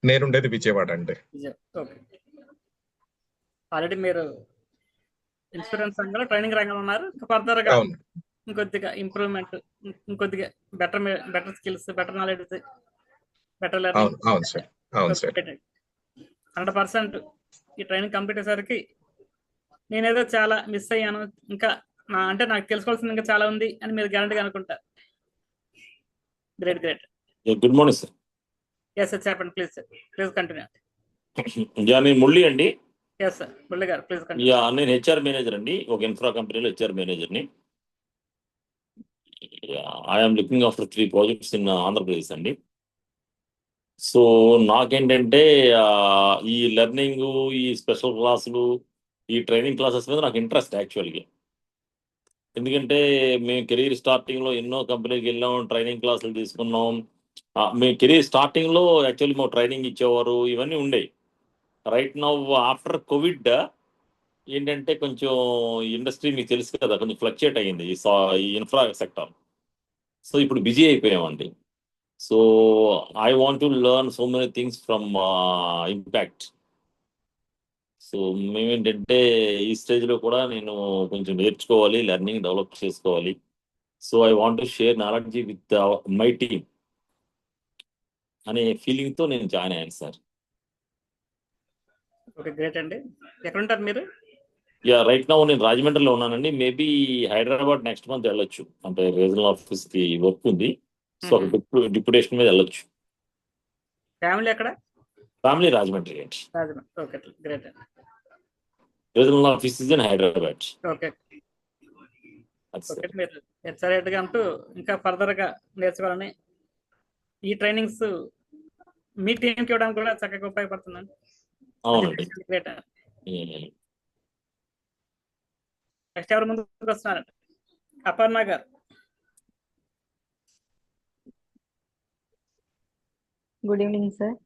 నేనుండేది విజయవాడ అండి. ఆల్రెడీ మీరు ఇన్సూరెన్స్ రంగంలో, ట్రైనింగ్ రంగంలో ఉన్నారు. ఫర్దర్ గా ఇంకొద్దిగా ఇంప్రూవ్మెంట్, ఇంకొద్దిగా better skills, better knowledge, better learning. అవును సార్, అవును సార్. 100% ఈ ట్రైనింగ్ కంప్లీట్ అయ్యేసరికి నేనేదో చాలా మిస్ అయ్యాను, ఇంకా అంటే నాకు తెలుసుకోవాల్సింది ఇంకా చాలా ఉంది అని మీరు గ్యారంటీగా అనుకుంటారు. Great. Good morning sir. Yes sir, చెప్పండి ప్లీజ్ సార్, ప్లీజ్ కంటిన్యూ. నేను మురళి అండి. ఎస్ సార్, మురళి గారు ప్లీజ్ కంటిన్యూ. నేను హెచ్ఆర్ మేనేజర్ అండి, ఒక ఇన్ఫ్రా కంపెనీలో హెచ్ఆర్ మేనేజర్ని. I'm looking after 3 projects in Andhra Pradesh అండి. సో నాకేంటంటే ఈ లెర్నింగ్, ఈ స్పెషల్ క్లాసులు, ఈ ట్రైనింగ్ క్లాసెస్ మీద నాకు ఇంట్రెస్ట్ యాక్చువల్గా. ఎందుకంటే మేము కెరీర్ స్టార్టింగ్లో ఎన్నో కంపెనీకి వెళ్ళాం, ట్రైనింగ్ క్లాసులు తీసుకున్నాం. మేము కెరీర్ స్టార్టింగ్లో యాక్చువల్లీ మాకు ట్రైనింగ్ ఇచ్చేవారు, ఇవన్నీ ఉండేవి. రైట్ నౌ ఆఫ్టర్ కోవిడ్ ఏంటంటే కొంచెం ఇండస్ట్రీ మీకు తెలుసు కదా, కొంచెం ఫ్లక్చుయేట్ అయ్యింది ఈ ఇన్ఫ్రా సెక్టర్. సో ఇప్పుడు బిజీ అయిపోయామండి. So I want to learn so many things from impact. So మేమేంటంటే ఈ స్టేజ్లో కూడా నేను కొంచెం నేర్చుకోవాలి, లెర్నింగ్ డెవలప్ చేసుకోవాలి. So I want to share knowledge with my team అనే ఫీలింగ్తో నేను జాయిన్ అయ్యాను సార్. ఓకే, గ్రేట్ అండి. ఎక్కడుంటారు మీరు? యా, రైట్ నౌ నేను రాజమండ్రిలో ఉన్నానండి. మేబీ హైదరాబాద్ నెక్స్ట్ మంత్ వెళ్ళొచ్చు, అంటే రీజనల్ ఆఫీస్కి వర్క్ ఉంది. సో అక్కడ డిప్యుటేషన్ మీద వెళ్ళొచ్చు. ఫ్యామిలీ ఎక్కడ? ఫ్యామిలీ రాజమండ్రి అండి. రాజమండ్రి. ఓకే, గ్రేట్ అండి. Regional office is in Hyderabad. Okay అది ఓకే, సార్. మీరు హెచ్ఆర్ఏడ్గా అంటూ ఇంకా ఫర్దర్గా నేర్చుకోవాలని ఈ ట్రైనింగ్స్ మీ టీంకి ఇవ్వడానికి కూడా చక్కగా ఉపయోగపడుతుందండి. అవునండి. గ్రేట్. నెక్స్ట్ ఎవరు ముందుకు వస్తున్నారండి? అపర్ణ గారు. Good evening sir.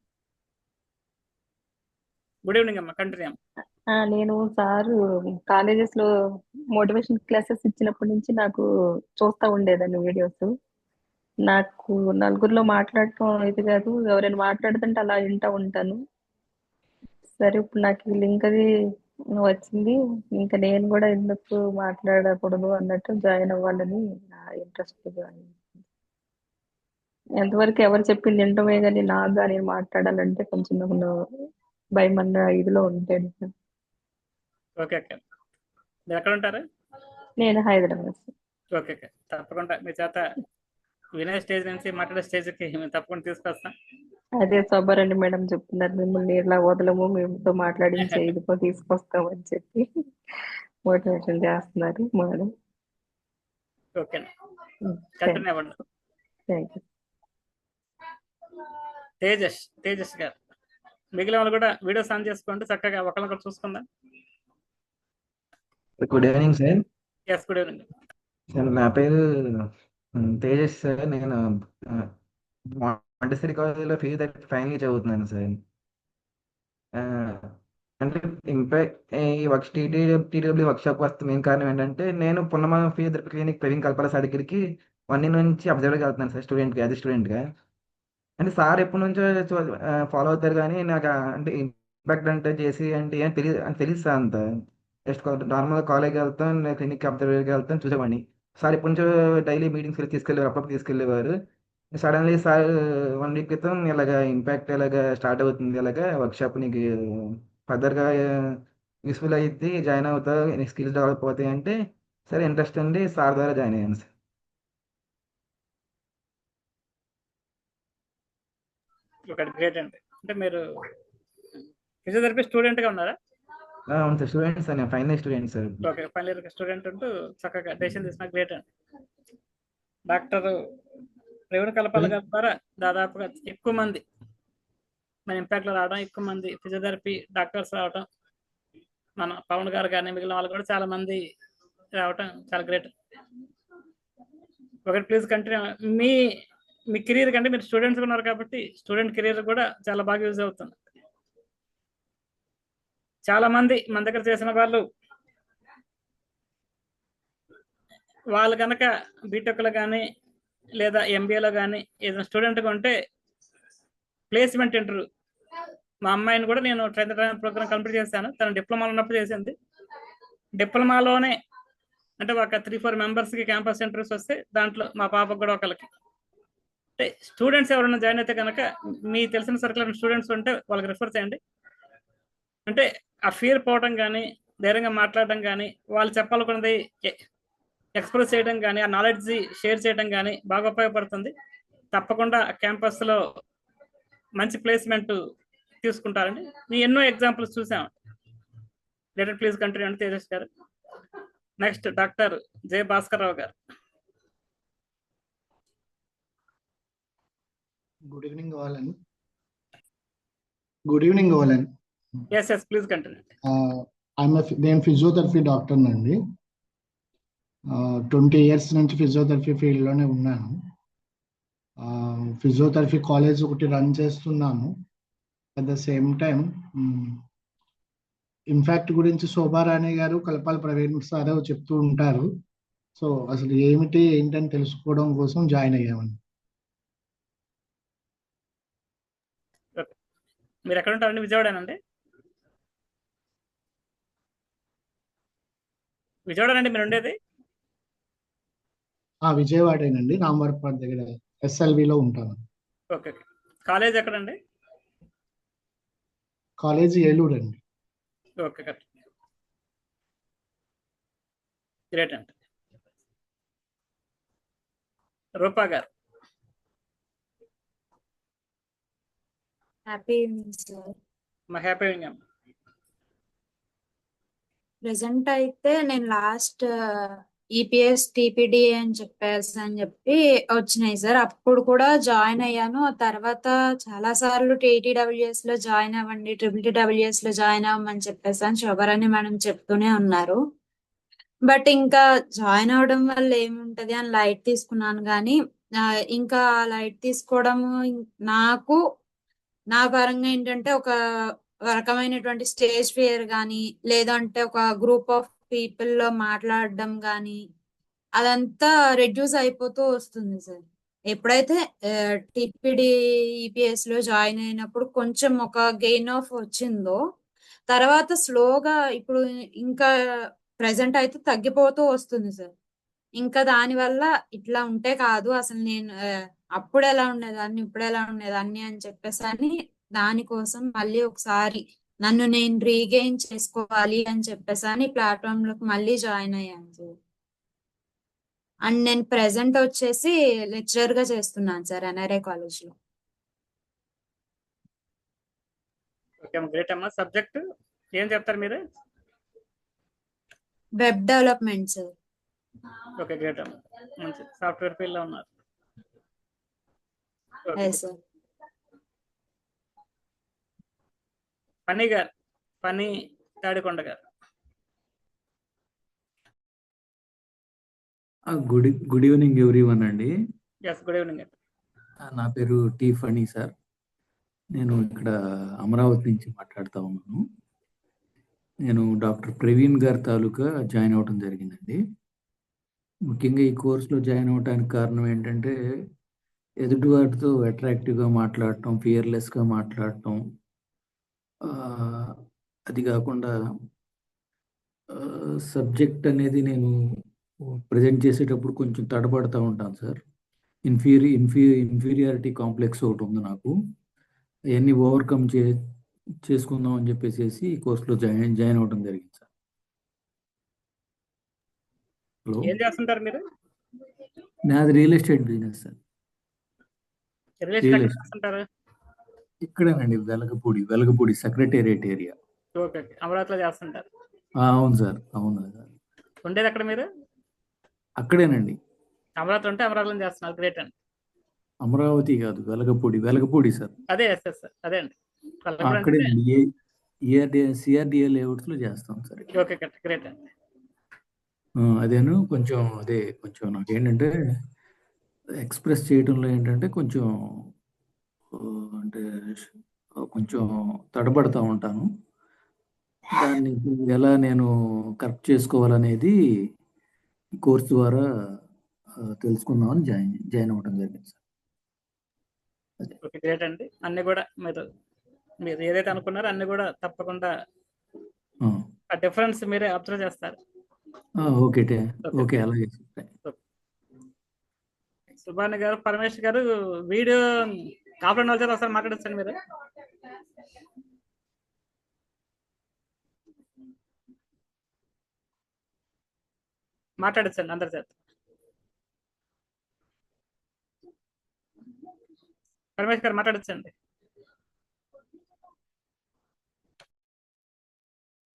Good evening అమ్మా, కంటిన్యూ అమ్మా. నేను సార్ కాలేజెస్లో మోటివేషన్ క్లాసెస్ ఇచ్చినప్పటి నుంచి నాకు చూస్తూ ఉండేదాన్ని వీడియోస్. నాకు నలుగురిలో మాట్లాడటం ఇది కాదు, ఎవరైనా మాట్లాడుతుంటే అలా వింటూ ఉంటాను. సరే, ఇప్పుడు నాకు ఈ లింక్ అది వచ్చింది, ఇంకా నేను కూడా ఎందుకు మాట్లాడకూడదు అన్నట్టు జాయిన్ అవ్వాలని నా ఇంట్రెస్ట్. ఎంతవరకు ఎవరు చెప్పింది వింటమే కానీ నాగా నేను మాట్లాడాలంటే కొంచెం నాకు భయం అన్న ఇదిలో ఉంటాను సార్. ఓకే ఓకే, మీరు ఎక్కడ ఉంటారు? నేను హైదరాబాద్ సార్. ఓకే ఓకే, తప్పకుండా మీ చేత వినే స్టేజ్ నుంచి మాట్లాడే స్టేజ్కి మేము తప్పకుండా తీసుకొస్తాం. అదే శోభారాణి మేడం చెప్తున్నారు, మిమ్మల్ని ఇలా వదలము, మేముతో మాట్లాడించే ఇదిగో తీసుకొస్తాం అని చెప్పి మోటివేషన్ చేస్తున్నారు మేడం. ఓకే, కంటిన్యూ అవ్వండి. Thank you. తేజస్ గారు, మిగిలిన వాళ్ళు కూడా వీడియోస్ ఆన్ చేసుకోండి, చక్కగా ఒకరినొకరు చూసుకుందాం. Good evening sir. Yes, good evening sir, నా పేరు తేజస్ సార్. నేను మాంటెసరీ కాలేజీలో ఫిజియోథెరపీ ఫైనల్ ఇయర్ చదువుతున్నాను సార్. అంటే ఇంపాక్ట్ ఈ వర్క్ టీడబ్ల్యూ వర్క్షాప్ వస్తే మెయిన్ కారణం ఏంటంటే, నేను Punnama physiotherapy clinic Praveen Kalpala sir దగ్గరికి 1 year నుంచి అబ్జర్వర్గా వెళ్తున్నాను సార్, స్టూడెంట్గా. అంటే సార్ ఎప్పటి నుంచో ఫాలో అవుతారు, కానీ నాకు అంటే ఇంపాక్ట్ అంటే చేసి అంటే ఏం తెలియదు సార్. అంత జస్ట్ నార్మల్గా కాలేజ్కి వెళ్తాం, క్లినిక్ అబ్జర్వర్గా వెళ్తాం, చూసేవాడిని. సార్ ఎప్పటి నుంచో డైలీ మీటింగ్స్కి తీసుకెళ్ళేవారు, అప్పుడప్పుడు తీసుకెళ్ళేవారు. సడన్లీ సార్ 1 week క్రితం ఇలాగ ఇంపాక్ట్ ఇలాగ స్టార్ట్ అవుతుంది, ఇలాగ వర్క్షాప్ నీకు ఫర్దర్గా యూస్ఫుల్ అయితే జాయిన్ అవుతావు, నీ స్కిల్స్ డెవలప్ అవుతాయి అంటే సరే ఇంట్రెస్ట్ అండి, సార్ ద్వారా జాయిన్ అయ్యాను సార్. ఒకటి గ్రేట్ అండి. అంటే మీరు ఫిజియోథెరపీ స్టూడెంట్గా ఉన్నారా? అవును సార్, స్టూడెంట్ సార్, నేను final student sir. Okay, final year student అంటూ చక్కగా డెసిషన్ తీసుకున్న గ్రేట్ అండి. డాక్టర్ ప్రవీణ్ కల్పల గారి ద్వారా దాదాపుగా ఎక్కువ మంది మన ఇంపాక్ట్లో రావడం, ఎక్కువ మంది ఫిజియోథెరపీ డాక్టర్స్ రావడం, మన పవన్ గారు కానీ మిగిలిన వాళ్ళు కూడా చాలా మంది రావటం చాలా గ్రేట్. ఒకటి ప్లీజ్ కంటిన్యూ. మీ కెరీర్ కంటే మీరు స్టూడెంట్స్ ఉన్నారు కాబట్టి స్టూడెంట్ కెరీర్ కూడా చాలా బాగా యూజ్ అవుతుంది. చాలా మంది మన దగ్గర చేసిన వాళ్ళు కనుక బీటెక్లో కానీ లేదా ఎంబీఏలో కానీ ఏదైనా స్టూడెంట్గా ఉంటే ప్లేస్మెంట్ ఇంటర్వ్యూ, మా అమ్మాయిని కూడా నేను ట్రైనింగ్ ప్రోగ్రామ్ కంప్లీట్ చేశాను, తను డిప్లొమాలో ఉన్నప్పుడు చేసింది. డిప్లొమాలోనే అంటే ఒక 3-4 మెంబర్స్కి క్యాంపస్ ఇంటర్వ్యూస్ వస్తే దాంట్లో మా పాపకు కూడా ఒకరికి. అంటే స్టూడెంట్స్ ఎవరైనా జాయిన్ అయితే కనుక మీ తెలిసిన సర్కిల్ స్టూడెంట్స్ ఉంటే వాళ్ళకి రిఫర్ చేయండి. అంటే ఆ ఫియర్ పోవడం కానీ, ధైర్యంగా మాట్లాడడం కానీ, వాళ్ళు చెప్పాలనుకున్నది ఎక్స్ప్రెస్ చేయడం కానీ, ఆ నాలెడ్జ్ షేర్ చేయడం కానీ బాగా ఉపయోగపడుతుంది. తప్పకుండా క్యాంపస్లో మంచి ప్లేస్మెంట్ తీసుకుంటారండి. మీ ఎన్నో ఎగ్జాంపుల్స్ చూసాం. లెటర్ ప్లీజ్ కంటిన్యూ అండి తేజస్ గారు. Next doctor J Bhaskar Rao గారు. Good evening all and yes please continue. నేను ఫిజియోథెరపీ డాక్టర్ అండి. 20 ఇయర్స్ నుంచి ఫిజియోథెరపీ ఫీల్డ్లోనే ఉన్నాను. ఫిజియోథెరపీ కాలేజ్ ఒకటి రన్ చేస్తున్నాను. At the same time impact గురించి శోభారాణి గారు, కలపాల ప్రవీణ్ సార్ చెప్తూ ఉంటారు. సో అసలు ఏంటని తెలుసుకోవడం కోసం జాయిన్ అయ్యామండి. మీరు ఎక్కడ ఉంటారండి? విజయవాడనండి? విజయవాడనండి మీరు ఉండేది? విజయవాడేనండి, రామవరపాడు దగ్గర ఎస్ఎల్విలో ఉంటాను. ఓకే. కాలేజ్ ఎక్కడండి? కాలేజీ ఏలూరు అండి. Okay, correct. గ్రేట్ అండి. రూపా గారు. Happy evening sir. మా హ్యాపీ ఈవినింగ్. ప్రెసెంట్ అయితే నేను లాస్ట్ ఈపీఎస్ టీపీడీ అని చెప్పి వచ్చినాయి సార్. అప్పుడు కూడా జాయిన్ అయ్యాను. ఆ తర్వాత చాలా సార్లు టీటీడబ్ల్యూఎస్ లో జాయిన్ అవ్వండి, ట్రిపుల్టీడబ్ల్యూఎస్ లో జాయిన్ అవ్వమని చెప్పేసి శోభారాణి మేడం చెప్తూనే ఉన్నారు. బట్ ఇంకా జాయిన్ అవడం వల్ల ఏముంటది అని లైట్ తీసుకున్నాను. కానీ ఇంకా లైట్ తీసుకోవడము నాకు నా పరంగా ఏంటంటే ఒక రకమైనటువంటి స్టేజ్ ఫియర్ కానీ, లేదంటే ఒక గ్రూప్ ఆఫ్ పీపుల్ లో మాట్లాడడం కానీ అదంతా రెడ్యూస్ అయిపోతూ వస్తుంది సార్. ఎప్పుడైతే టిపిడి ఈపీఎస్ లో జాయిన్ అయినప్పుడు కొంచెం ఒక గెయిన్ ఆఫ్ వచ్చిందో, తర్వాత స్లోగా ఇప్పుడు ఇంకా ప్రెసెంట్ అయితే తగ్గిపోతూ వస్తుంది సార్. ఇంకా దానివల్ల ఇట్లా ఉంటే కాదు, అసలు నేను అప్పుడు ఎలా ఉండేదాన్ని, ఇప్పుడు ఎలా ఉండేదాన్ని అని చెప్పేసి దానికోసం మళ్ళీ ఒకసారి నన్ను నేను రీగెయిన్ చేసుకోవాలి అని చెప్పేసి ప్లాట్ఫామ్ లోకి మళ్ళీ జాయిన్ అయ్యాను సార్. అండ్ నేను ప్రెసెంట్ వచ్చేసి లెక్చరర్ గా చేస్తున్నాను సార్ ఎన్ఆర్ఐ కాలేజ్ లో. ఓకే, గ్రేట్ అమ్మా. సబ్జెక్ట్ ఏం చెప్తారు మీరు? Web development sir. Okay, great అమ్మా. మంచి సాఫ్ట్వేర్ ఫీల్డ్ లో ఉన్నారు. సార్. ఫనీ గారు, ఫనీ తాడికొండ గారు. గుడ్ ఈవినింగ్ ఎవ్రీవన్ అండి. ఎస్, గుడ్ ఈవినింగ్ అండి. నా పేరు టీ ఫనీ సార్. నేను ఇక్కడ అమరావతి నుంచి మాట్లాడుతూ ఉన్నాను. నేను డాక్టర్ ప్రవీణ్ గారి తాలూకా జాయిన్ అవ్వడం జరిగిందండి. ముఖ్యంగా ఈ కోర్సులో జాయిన్ అవ్వడానికి కారణం ఏంటంటే ఎదుటివాటితో అట్రాక్టివ్గా మాట్లాడటం, ఫియర్లెస్గా మాట్లాడటం, అది కాకుండా సబ్జెక్ట్ అనేది నేను ప్రజెంట్ చేసేటప్పుడు కొంచెం తడబడుతూ ఉంటాను సార్. ఇన్ఫీరియారిటీ కాంప్లెక్స్ ఒకటి ఉంది నాకు. అవన్నీ ఓవర్కమ్ చేసుకుందాం అని చెప్పేసి ఈ కోర్సులో జాయిన్ అవ్వడం జరిగింది సార్. హలో, ఏం చేస్తుంటారు మీరు? నాది real estate business sir. Real estate ఇక్కడేనండి, వెలగపూడి సెక్రటేరియట్ ఏరియా. ఓకే, అమరావతిలో చేస్తుంటారు. అవును సార్, అవును సార్. ఉండేది అక్కడ మీరు? అక్కడేనండి. అమరావతి ఉంటే అమరావతిలో చేస్తున్నారు. గ్రేట్ అండి. అమరావతి కాదు, వెలగపూడి సార్. అదే ఎస్ సార్, అదే అండి. అక్కడేనండి, సిఆర్డిఏ లేఅవుట్స్ లో చేస్తాం సార్. ఓకే, గ్రేట్ అండి. అదేను కొంచెం నాకేంటంటే ఎక్స్ప్రెస్ చేయడంలో ఏంటంటే కొంచెం తడబడతా ఉంటాను. దాన్ని ఎలా నేను కరెక్ట్ చేసుకోవాలనేది కోర్స్ ద్వారా తెలుసుకుందామని జాయిన్ అవ్వడం జరిగింది సార్. ఓకే, గ్రేట్ అండి. అన్ని కూడా మీరు ఏదైతే అనుకున్నారో అన్ని కూడా తప్పకుండా ఆ డిఫరెన్స్ మీరే అబ్జర్వ్ చేస్తారు. ఓకే, అలాగే. సుభాని గారు, పరమేష్ గారు, వీడియో కాపురం వచ్చారు, ఒకసారి మాట్లాడచ్చండి మీరు. మాట్లాడచ్చండి అందరి చేత. పరమేష్ గారు మాట్లాడచ్చండి.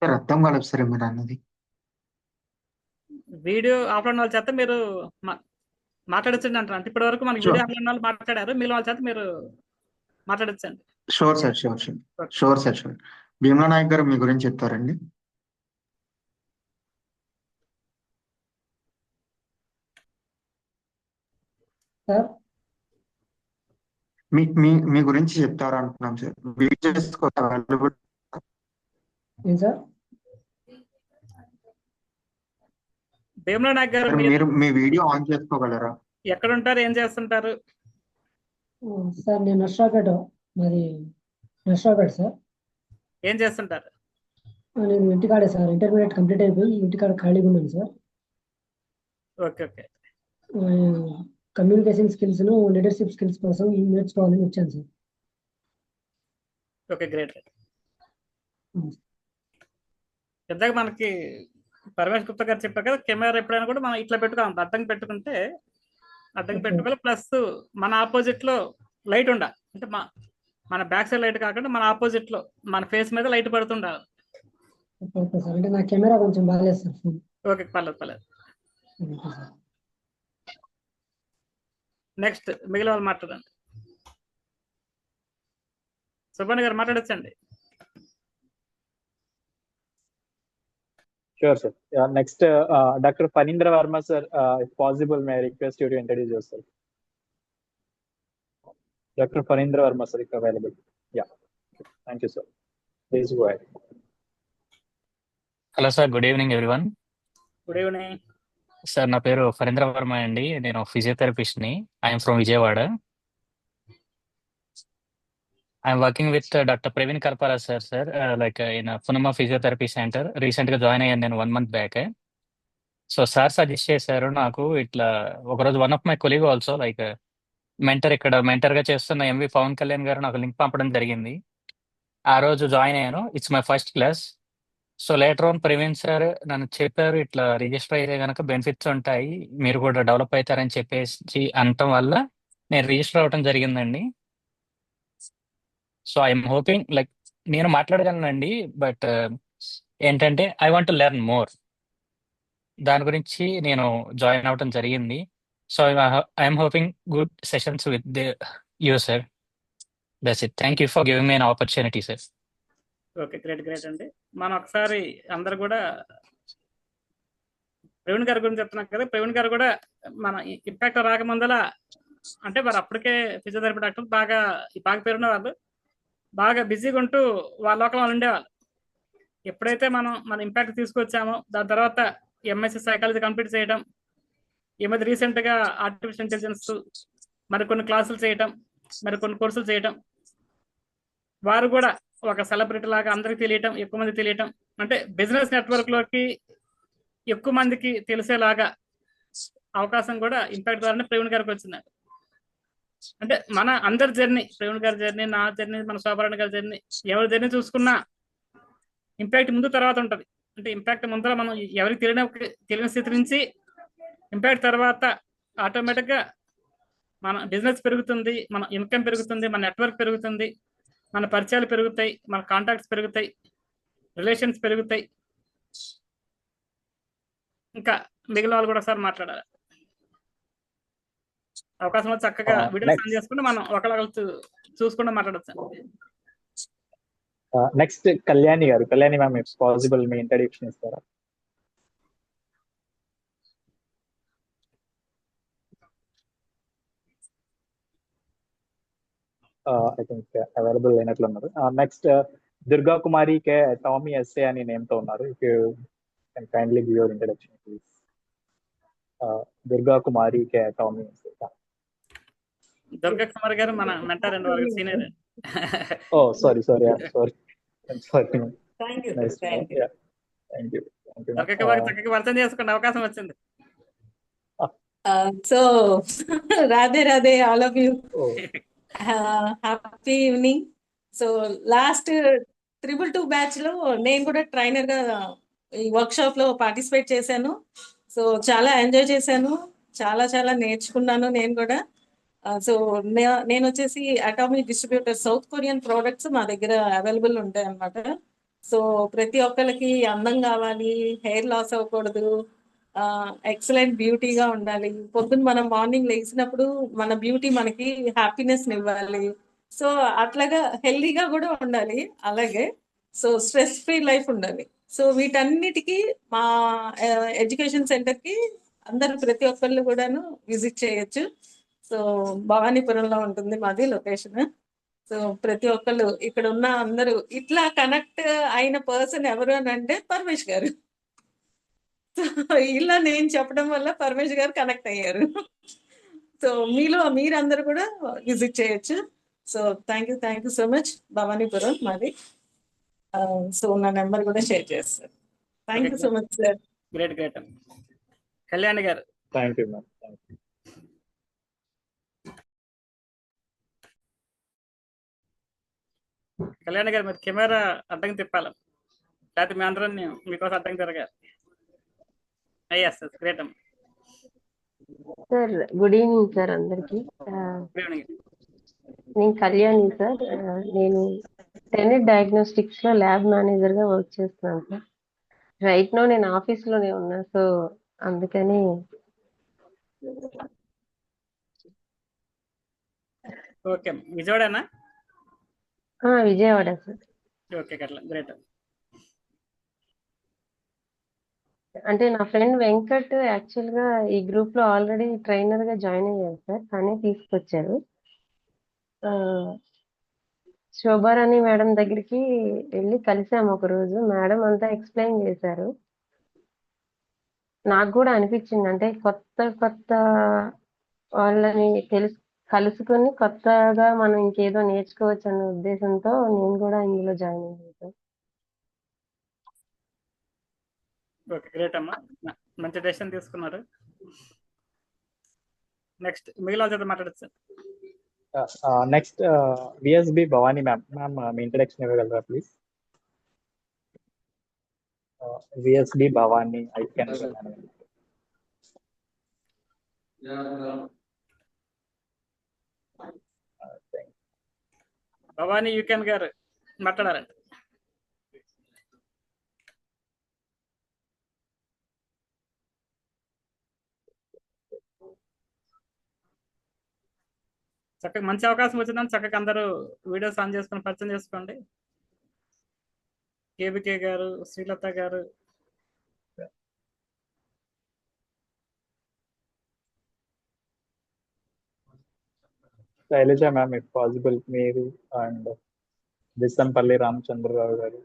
అర్థం కాలేదు సరే మీరు అన్నది. వీడియో ఆఫ్లైన్ వాళ్ళ చేత మీరు మాట్లాడచ్చండి అంటారు. అంటే ఇప్పటి వరకు మనకి వీడియో ఆఫ్లైన్ వాళ్ళు మాట్లాడారు, మీరు వాళ్ళ చేత మీరు మాట్లాడచ్చండి. Sure sir. భీమలా నాయక్ గారు మీ గురించి చెప్తారండి. సార్ మీ మీ మీ గురించి చెప్తారా అంటున్నాం సార్. వీడియోస్ అవైలబుల్ ఏం సార్? భీమలా నాయక్ గారు, మీరు మీ వీడియో ఆన్ చేసుకోగలరా? ఎక్కడ ఉంటారు, ఏం చేస్తుంటారు? సార్ నేను నర్సరావుపేట, మాది నర్సరావుపేట సార్. ఏం చేస్తుంటారు? నేను ఇంటికాడే సార్, ఇంటర్మీడియట్ కంప్లీట్ అయిపోయి ఇంటికాడ ఖాళీగా ఉన్నాను sir. Okay okay. Communication skills ను లీడర్షిప్ స్కిల్స్ కోసం నేర్చుకోవాలని వచ్చాను సార్. Okay, great. ఇందాక మనకి పరమేష్ గుప్తా గారు చెప్పారు కదా, కెమెరా ఎప్పుడైనా కూడా మనం ఇట్లా పెట్టుకోవాలి, అడ్డంగా పెట్టుకుంటే అడ్డంగా పెట్టుకోవాలి. ప్లస్ మన ఆపోజిట్ లో లైట్ ఉండాలి, అంటే మన బ్యాక్ సైడ్ లైట్ కాకుండా మన ఆపోజిట్ లో మన ఫేస్ మీద లైట్ పడుతుండాలి. ఓకే సార్, అంటే నా కెమెరా కొంచెం బాగాలేదు సార్ ఫోన్. ఓకే, పర్లేదు. నెక్స్ట్ మిగిలిన వాళ్ళు మాట్లాడండి. సుబ్బాని గారు మాట్లాడచ్చండి. Sure, sir. Yeah, next, Dr. Fanindra Verma, sir, if possible, may I request you to introduce yourself. Dr. Fanindra Verma, sir, if available. Yeah. Thank you, sir. Please go ahead. Hello sir, good evening everyone. Good evening sir, నా పేరు ఫరీంద్ర వర్మ అండి. నేను ఫిజియోథెరపిస్ట్ని. I'm from Vijayawada. I'm working with doctor Praveen Kalpala sir like in Punama physiotherapy centre. రీసెంట్గా join అయ్యాను నేను 1 month back. So sir suggest చేశారు నాకు, ఇట్లా ఒకరోజు one of my colleague also like మెంటర్గా చేస్తున్న ఎంవి పవన్ కళ్యాణ్ గారు నాకు లింక్ పంపడం జరిగింది. ఆ రోజు జాయిన్ అయ్యాను. It's my first class. So later on Praveen sir నన్ను చెప్పారు, ఇట్లా రిజిస్టర్ అయితే కనుక బెనిఫిట్స్ ఉంటాయి, మీరు కూడా డెవలప్ అవుతారని చెప్పేసి అనటం వల్ల నేను రిజిస్టర్ అవ్వడం జరిగిందండి. సో ఐఎమ్ హోపింగ్ లైక్ నేను మాట్లాడగలనండి, బట్ ఏంటంటే I want to learn more. దాని గురించి నేను జాయిన్ అవ్వడం జరిగింది. So I'm hoping good sessions with you sir. That's it. Thank you for giving me an opportunity sir. Okay, great అండి. మనం ఒకసారి అందరు కూడా ప్రవీణ్ గారి గురించి చెప్తున్నాం కదా. ప్రవీణ్ గారు కూడా మన ఇంపాక్ట్ రాకముందల అంటే మరి అప్పటికే ఫిజియోథెరపీ డాక్టర్ బాగా పేరున్న వాళ్ళు బాగా బిజీగా ఉంటూ వాళ్ళ లోకల్ వాళ్ళు ఉండేవాళ్ళు. ఎప్పుడైతే మన ఇంపాక్ట్ తీసుకొచ్చామో దాని తర్వాత ఎంఎస్సీ సైకాలజీ కంప్లీట్ చేయడం, ఈ మధ్య రీసెంట్గా ఆర్టిఫిషియల్ ఇంటెలిజెన్స్ మరికొన్ని క్లాసులు చేయటం, మరికొన్ని కోర్సులు చేయటం, వారు కూడా ఒక సెలబ్రిటీ లాగా అందరికి తెలియటం, ఎక్కువ మంది తెలియటం, అంటే బిజినెస్ నెట్వర్క్లోకి ఎక్కువ మందికి తెలిసేలాగా అవకాశం కూడా ఇంపాక్ట్ ద్వారానే ప్రవీణ్ గారికి వచ్చింది. అంటే మన అందరి జర్నీ, ప్రవీణ్ గారి జర్నీ, నా జర్నీ, మన శోభారాణి గారి జర్నీ, ఎవరి జర్నీ చూసుకున్నా ఇంపాక్ట్ ముందు తర్వాత ఉంటుంది. అంటే ఇంపాక్ట్ ముందర మనం ఎవరికి తెలియని స్థితి నుంచి ఇంపాక్ట్ తర్వాత ఆటోమేటిక్గా మన బిజినెస్ పెరుగుతుంది, మన ఇన్కమ్ పెరుగుతుంది, మన నెట్వర్క్ పెరుగుతుంది, మన పరిచయాలు పెరుగుతాయి, మన కాంటాక్ట్స్ పెరుగుతాయి, రిలేషన్స్ పెరుగుతాయి. ఇంకా మిగిలిన వాళ్ళు కూడా సార్ మాట్లాడాలి. అవకాశం చక్కగా వీడియోస్ ఆన్ చేసుకుంటే మనం ఒకళ్ళొకళ్ళు చూసుకుంటూ మాట్లాడచ్చు. నెక్స్ట్ కళ్యాణి గారు. కళ్యాణి మ్యామ్, ఇఫ్ పాసిబుల్ మీ ఇంట్రడక్షన్ ఇస్తారా? ఐ థింక్ అవైలబుల్ అయినట్లు ఉన్నారు. నెక్స్ట్ దుర్గా కుమారి కే టామీ ఎస్ఏ అని నేమ్తో ఉన్నారు. If you can kindly give your introduction please. Durga Kumari K టామీ ఎస్ఏ. దుర్గా కుమార్ గారు మన మెంటర్ అండ్ వాళ్ళకి senior. Oh sorry. Thank you. Durga Kumar చక్కగా పరిచయం చేసుకునే అవకాశం వచ్చింది. So Radhe all of you. Happy evening. So last 222 batch లో నేను కూడా ట్రైనర్ గా ఈ వర్క్ షాప్ లో పార్టిసిపేట్ చేశాను. సో చాలా ఎంజాయ్ చేశాను, చాలా నేర్చుకున్నాను నేను కూడా. సో నేను వచ్చేసి atomic distributor, south Korean products మా దగ్గర అవైలబుల్ ఉంటాయి అన్నమాట. సో ప్రతి ఒక్కరికి అందం కావాలి, హెయిర్ లాస్ అవ్వకూడదు, ఎక్సలెంట్ బ్యూటీగా ఉండాలి. పొద్దున్న మనం మార్నింగ్ లేచినప్పుడు మన బ్యూటీ మనకి హ్యాపీనెస్ ఇవ్వాలి. సో అట్లాగా హెల్దీగా కూడా ఉండాలి. అలాగే సో స్ట్రెస్ ఫ్రీ లైఫ్ ఉండాలి. సో వీటన్నిటికీ మా ఎడ్యుకేషన్ సెంటర్కి అందరూ ప్రతి ఒక్కళ్ళు కూడాను విజిట్ చేయొచ్చు. సో భవానీపురంలో ఉంటుంది మాది లొకేషన్. సో ప్రతి ఒక్కళ్ళు ఇక్కడ ఉన్న అందరూ ఇట్లా కనెక్ట్ అయిన పర్సన్ ఎవరు అని అంటే పరమేష్ గారు. సో ఇలా నేను చెప్పడం వల్ల పరమేష్ గారు కనెక్ట్ అయ్యారు. సో మీరందరూ కూడా విజిట్ చేయొచ్చు. So thank you so much. Bhavanipuram మాది. సో నా నెంబర్ కూడా షేర్ చేస్తారు. Thank you so much sir. Great Kalyani గారు. Thank you ma'am. కళ్యాణి గారు, మీరు కెమెరా అడ్డం తిప్పాలి, లేకపోతే మీ అందరం మీకోసం అడ్డం తిరగాలి. అయ్యా సార్, గ్రేట్ అమ్మ. సార్ గుడ్ ఈవినింగ్ సార్ అందరికి. Good evening. నేను కళ్యాణి సార్. నేను టెనెట్ డయాగ్నోస్టిక్స్ లో ల్యాబ్ మేనేజర్ గా వర్క్ చేస్తున్నాను సార్. రైట్ నో నేను ఆఫీస్ లోనే ఉన్నా, సో అందుకని ఓకే, విజయవాడనా? విజయవాడ సార్. Okay, great. అంటే నా ఫ్రెండ్ వెంకట్ యాక్చువల్ గా ఈ గ్రూప్ లో ఆల్రెడీ ట్రైనర్ గా జాయిన్ అయ్యారు సార్, తనే తీసుకొచ్చారు. శోభారాణి మేడం దగ్గరికి వెళ్ళి కలిసాము ఒక రోజు. మేడం అంతా ఎక్స్ప్లెయిన్ చేశారు. నాకు కూడా అనిపించింది, అంటే కొత్త వాళ్ళని కలుసుకొని కొత్తగా మనం ఇంకేదో నేర్చుకోవచ్చు అనే ఉద్దేశంతో నేను కూడా ఇందులో జాయిన్ అయ్యాను సార్. ఓకే, గ్రేట్ అమ్మా, మంచి డెసిషన్ తీసుకున్నారు. నెక్స్ట్ మిగిలిన చేత మాట్లాడచ్చు sir. Next VSB Bhavani ma'am. మీ ఇంట్రడక్షన్ ఇవ్వగలరా please? VSB Bhavani I can. Bhavani you can garu మాట్లాడారండి. చక్కగా మంచి అవకాశం వచ్చిందని చక్కగా అందరూ వీడియోస్ ఆన్ చేసుకుని పరిచయం చేసుకోండి. కేబికే గారు, శ్రీలత గారు, శైలజ మ్యామ్ ఇఫ్ పాసిబుల్, మీరు అండ్ దిస్సంపల్లి రామచంద్రరావు గారు,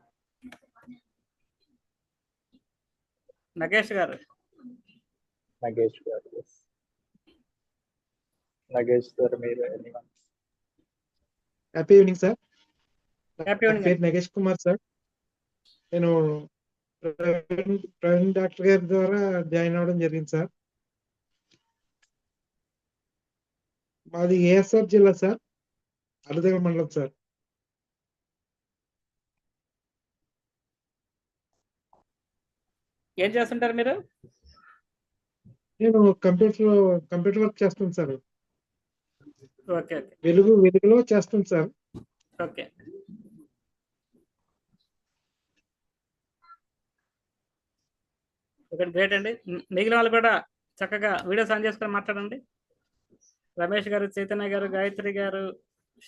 నగేష్ గారు. నగేష్ గారు. నగేష్ సార్, మీరు హ్యాపీ ఈవినింగ్ సార్. హ్యాపీ నా పేరు నగేష్ కుమార్ సార్. నేను ప్రవీణ్ డాక్టర్ గారి ద్వారా జాయిన్ అవ్వడం జరిగింది సార్. మాది ఏఎస్ఆర్ జిల్లా సార్, అడదగ మండలం సార్. ఏం చేస్తుంటారు మీరు? నేను కంప్యూటర్ వర్క్ చేస్తాను సార్. ఓకే, వెలుగులో చేస్తాను సార్. ఓకే. ఓకే, గ్రేట్ అండి. మిగిలిన వాళ్ళు కూడా చక్కగా వీడియోస్ ఆన్ చేసుకొని మాట్లాడండి. రమేష్ గారు, చైతన్య గారు, గాయత్రి గారు,